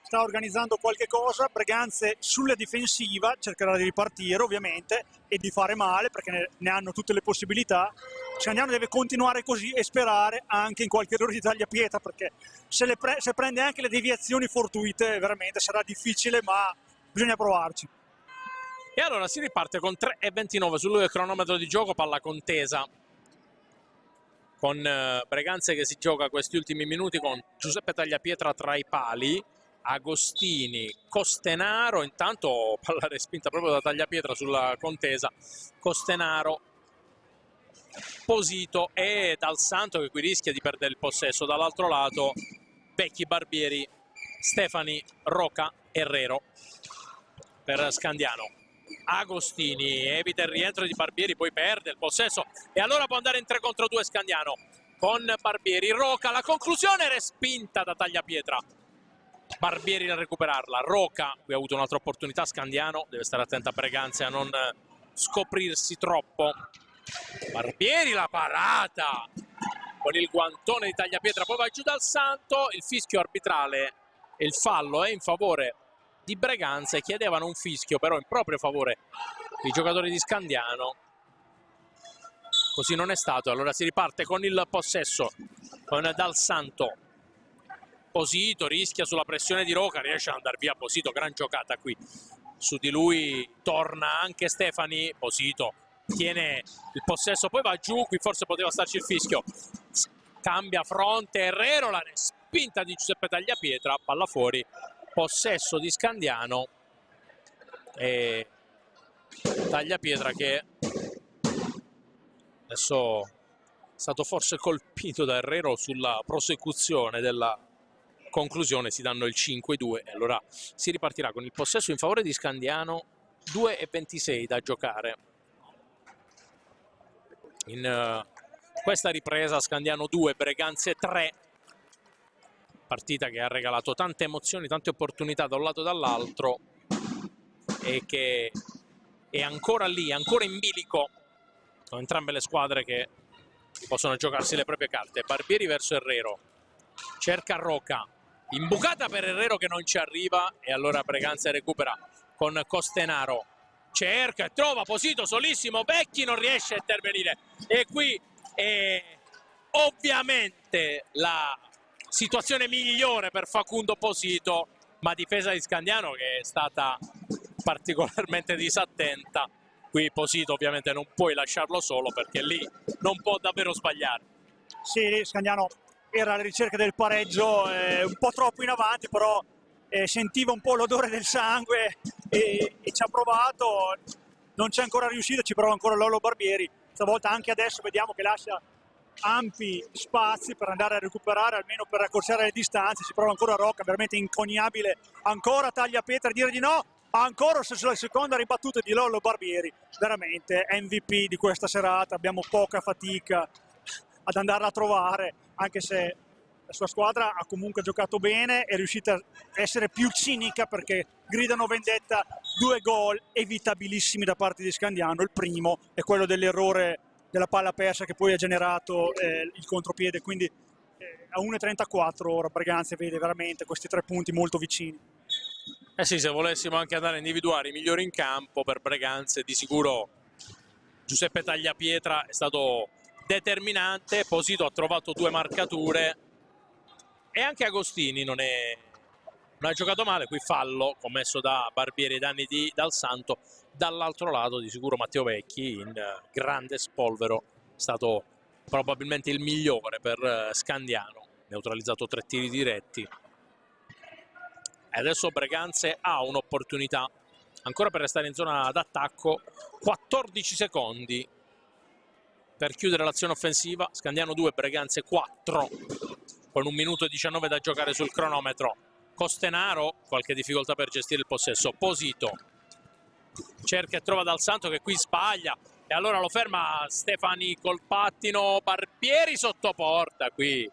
sta organizzando qualche cosa. Breganze sulla difensiva cercherà di ripartire ovviamente e di fare male perché ne hanno tutte le possibilità. Scandiano deve continuare così e sperare anche in qualche errore di Tagliapietra, perché se prende anche le deviazioni fortuite veramente sarà difficile, ma bisogna provarci. E allora si riparte con 3:29 sul cronometro di gioco, palla contesa con Breganze che si gioca questi ultimi minuti con Giuseppe Tagliapietra tra i pali, Agostini, Costenaro, intanto palla respinta proprio da Tagliapietra sulla contesa, Costenaro, Posito e Dal Santo che qui rischia di perdere il possesso. Dall'altro lato Vecchi, Barbieri, Stefani, Roca, Herrero per Scandiano. Agostini evita il rientro di Barbieri, poi perde il possesso e allora può andare in 3 contro 2 Scandiano con Barbieri. Roca, la conclusione respinta da Tagliapietra. Barbieri a recuperarla, Roca, qui ha avuto un'altra opportunità Scandiano, deve stare attenta a Breganze a non scoprirsi troppo. Barbieri, la parata con il guantone di Tagliapietra, poi va giù Dal Santo, il fischio arbitrale e il fallo è in favore di Breganze, chiedevano un fischio però in proprio favore i giocatori di Scandiano, così non è stato, allora si riparte con il possesso con Dal Santo. Posito rischia sulla pressione di Roca, riesce ad andare via Posito, gran giocata qui su di lui, torna anche Stefani, Posito tiene il possesso, poi va giù, qui forse poteva starci il fischio, cambia fronte Herrero, la respinta di Giuseppe Tagliapietra, palla fuori, possesso di Scandiano e Tagliapietra che adesso è stato forse colpito da Herrero sulla prosecuzione della conclusione, si danno il 5-2 e allora si ripartirà con il possesso in favore di Scandiano, 2:26 da giocare. In questa ripresa Scandiano 2, Breganze 3, partita che ha regalato tante emozioni, tante opportunità da un lato e dall'altro e che è ancora lì, ancora in bilico con entrambe le squadre che possono giocarsi le proprie carte. Barbieri verso Herrero, cerca Roca, imbucata per Herrero che non ci arriva e allora Breganze recupera con Costenaro, cerca e trova Posito solissimo, Vecchi non riesce a intervenire e qui è ovviamente la situazione migliore per Facundo Posito ma difesa di Scandiano che è stata particolarmente disattenta. Qui Posito ovviamente non puoi lasciarlo solo, perché lì non può davvero sbagliare. Sì, Scandiano era alla ricerca del pareggio, un po' troppo in avanti, però sentiva un po' l'odore del sangue e ci ha provato. Non c'è ancora riuscito, ci prova ancora Lollo Barbieri. Stavolta anche adesso vediamo che lascia ampi spazi per andare a recuperare, almeno per raccorsare le distanze. Si prova ancora Rocca, veramente incognabile, ancora Tagliapietra a dire di no, ancora sulla seconda ribattuta di Lollo Barbieri, veramente MVP di questa serata. Abbiamo poca fatica ad andarla a trovare, anche se la sua squadra ha comunque giocato bene, è riuscita a essere più cinica perché gridano vendetta. 2 gol evitabilissimi da parte di Scandiano. Il primo è quello dell'errore della palla persa che poi ha generato il contropiede, quindi a 1,34 ora Breganze vede veramente questi 3 punti molto vicini. Eh sì, se volessimo anche andare a individuare i migliori in campo per Breganze, di sicuro Giuseppe Tagliapietra è stato determinante. Posito ha trovato 2 marcature e anche Agostini non ha giocato male. Qui fallo commesso da Barbieri ai danni di Dal Santo. Dall'altro lato di sicuro Matteo Vecchi in grande spolvero, è stato probabilmente il migliore per Scandiano, neutralizzato 3 tiri diretti. E adesso Breganze ha un'opportunità ancora per restare in zona d'attacco. 14 secondi per chiudere l'azione offensiva. Scandiano 2, Breganze 4, con 1 minuto e 19 da giocare sul cronometro. Costenaro, qualche difficoltà per gestire il possesso. Posito cerca e trova Dal Santo che qui sbaglia e allora lo ferma Stefani col pattino. Barbieri sotto porta, qui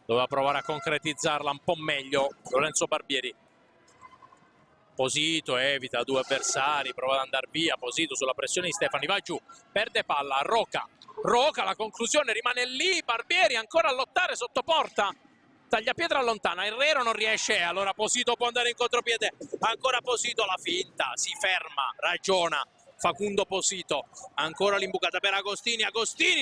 doveva provare a concretizzarla un po' meglio Lorenzo Barbieri. Posito evita 2 avversari, prova ad andare via. Posito sulla pressione di Stefani, va giù, perde palla. Roca, la conclusione rimane lì. Barbieri ancora a lottare sotto porta. Tagliapietra allontana, Herrero non riesce, allora Posito può andare in contropiede, ancora Posito, la finta, si ferma, ragiona Facundo Posito, ancora l'imbucata per Agostini,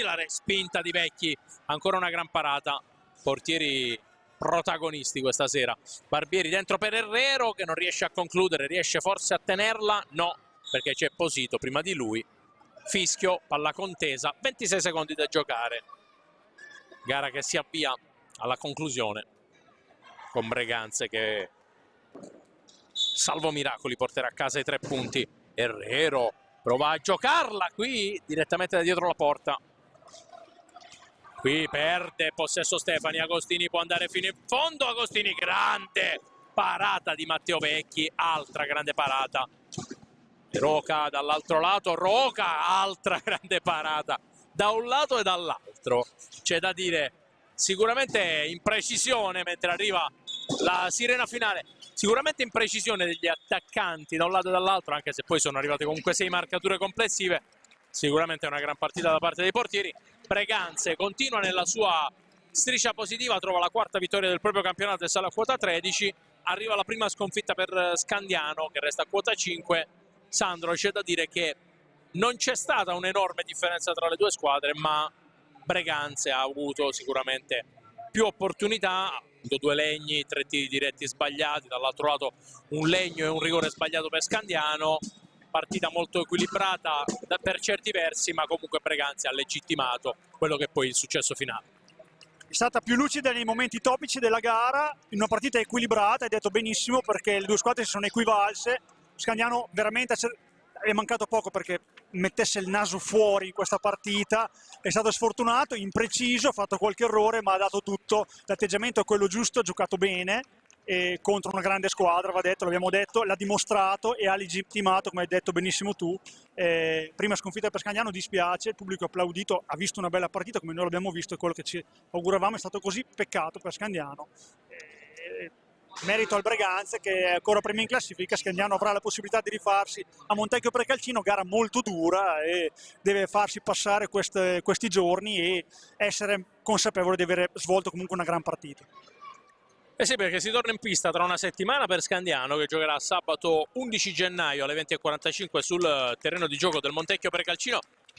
la respinta di Vecchi, ancora una gran parata. Portieri protagonisti questa sera. Barbieri dentro per Herrero che non riesce a concludere, riesce forse a tenerla? No, perché c'è Posito prima di lui. Fischio, palla contesa, 26 secondi da giocare. Gara che si avvia alla conclusione con Breganze che, salvo miracoli, porterà a casa i 3 punti. Herrero prova a giocarla qui direttamente da dietro la porta. Qui perde possesso Stefani. Agostini può andare fino in fondo. Agostini, grande parata di Matteo Vecchi, altra grande parata. Roca dall'altro lato, Roca, altra grande parata da un lato e dall'altro. C'è da dire sicuramente imprecisione mentre arriva la sirena finale, sicuramente imprecisione degli attaccanti da un lato e dall'altro, anche se poi sono arrivate comunque 6 marcature complessive. Sicuramente una gran partita da parte dei portieri. Breganze continua nella sua striscia positiva, trova la 4ª vittoria del proprio campionato e sale a quota 13. Arriva la prima sconfitta per Scandiano che resta a quota 5. Sandro, c'è da dire che non c'è stata un'enorme differenza tra le 2 squadre, ma Breganze ha avuto sicuramente più opportunità, ha avuto 2 legni, 3 tiri diretti sbagliati, dall'altro lato un legno e un rigore sbagliato per Scandiano. Partita molto equilibrata per certi versi, ma comunque Breganze ha legittimato quello che poi è il successo finale. È stata più lucida nei momenti topici della gara, in una partita equilibrata, hai detto benissimo, perché le 2 squadre si sono equivalse. Scandiano veramente è mancato poco perché mettesse il naso fuori in questa partita, è stato sfortunato, impreciso, ha fatto qualche errore ma ha dato tutto, l'atteggiamento è quello giusto, ha giocato bene e contro una grande squadra, va detto, l'abbiamo detto, l'ha dimostrato e ha legittimato, come hai detto benissimo tu. Prima sconfitta per Scandiano, dispiace, il pubblico ha applaudito, ha visto una bella partita come noi l'abbiamo visto e quello che ci auguravamo è stato così, peccato per Scandiano. Merito al Breganze che è ancora prima in classifica. Scandiano avrà la possibilità di rifarsi a Montecchio Precalcino, gara molto dura e deve farsi passare questi giorni e essere consapevole di aver svolto comunque una gran partita. Eh sì, perché si torna in pista tra una settimana per Scandiano che giocherà sabato 11 gennaio alle 20:45 sul terreno di gioco del Montecchio Precalcino,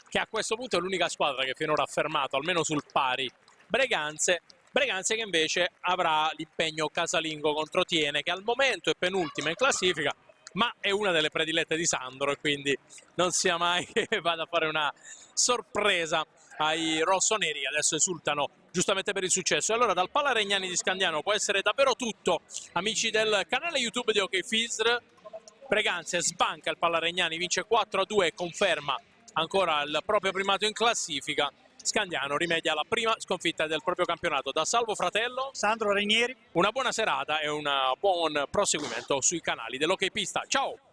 che a questo punto è l'unica squadra che finora ha fermato almeno sul pari Breganze. Breganze che invece avrà l'impegno casalingo contro Tiene, che al momento è penultima in classifica, ma è una delle predilette di Sandro, e quindi non sia mai che vada a fare una sorpresa ai rossoneri, che adesso esultano giustamente per il successo. E allora dal Pala Regnani di Scandiano può essere davvero tutto, amici del canale YouTube di OK Fisr. Breganze sbanca il Pala Regnani, vince 4-2 e conferma ancora il proprio primato in classifica. Scandiano rimedia alla prima sconfitta del proprio campionato. Da Salvo Fratello, Sandro Rainieri. una buona serata e un buon proseguimento sui canali dell'OK Pista. Ciao!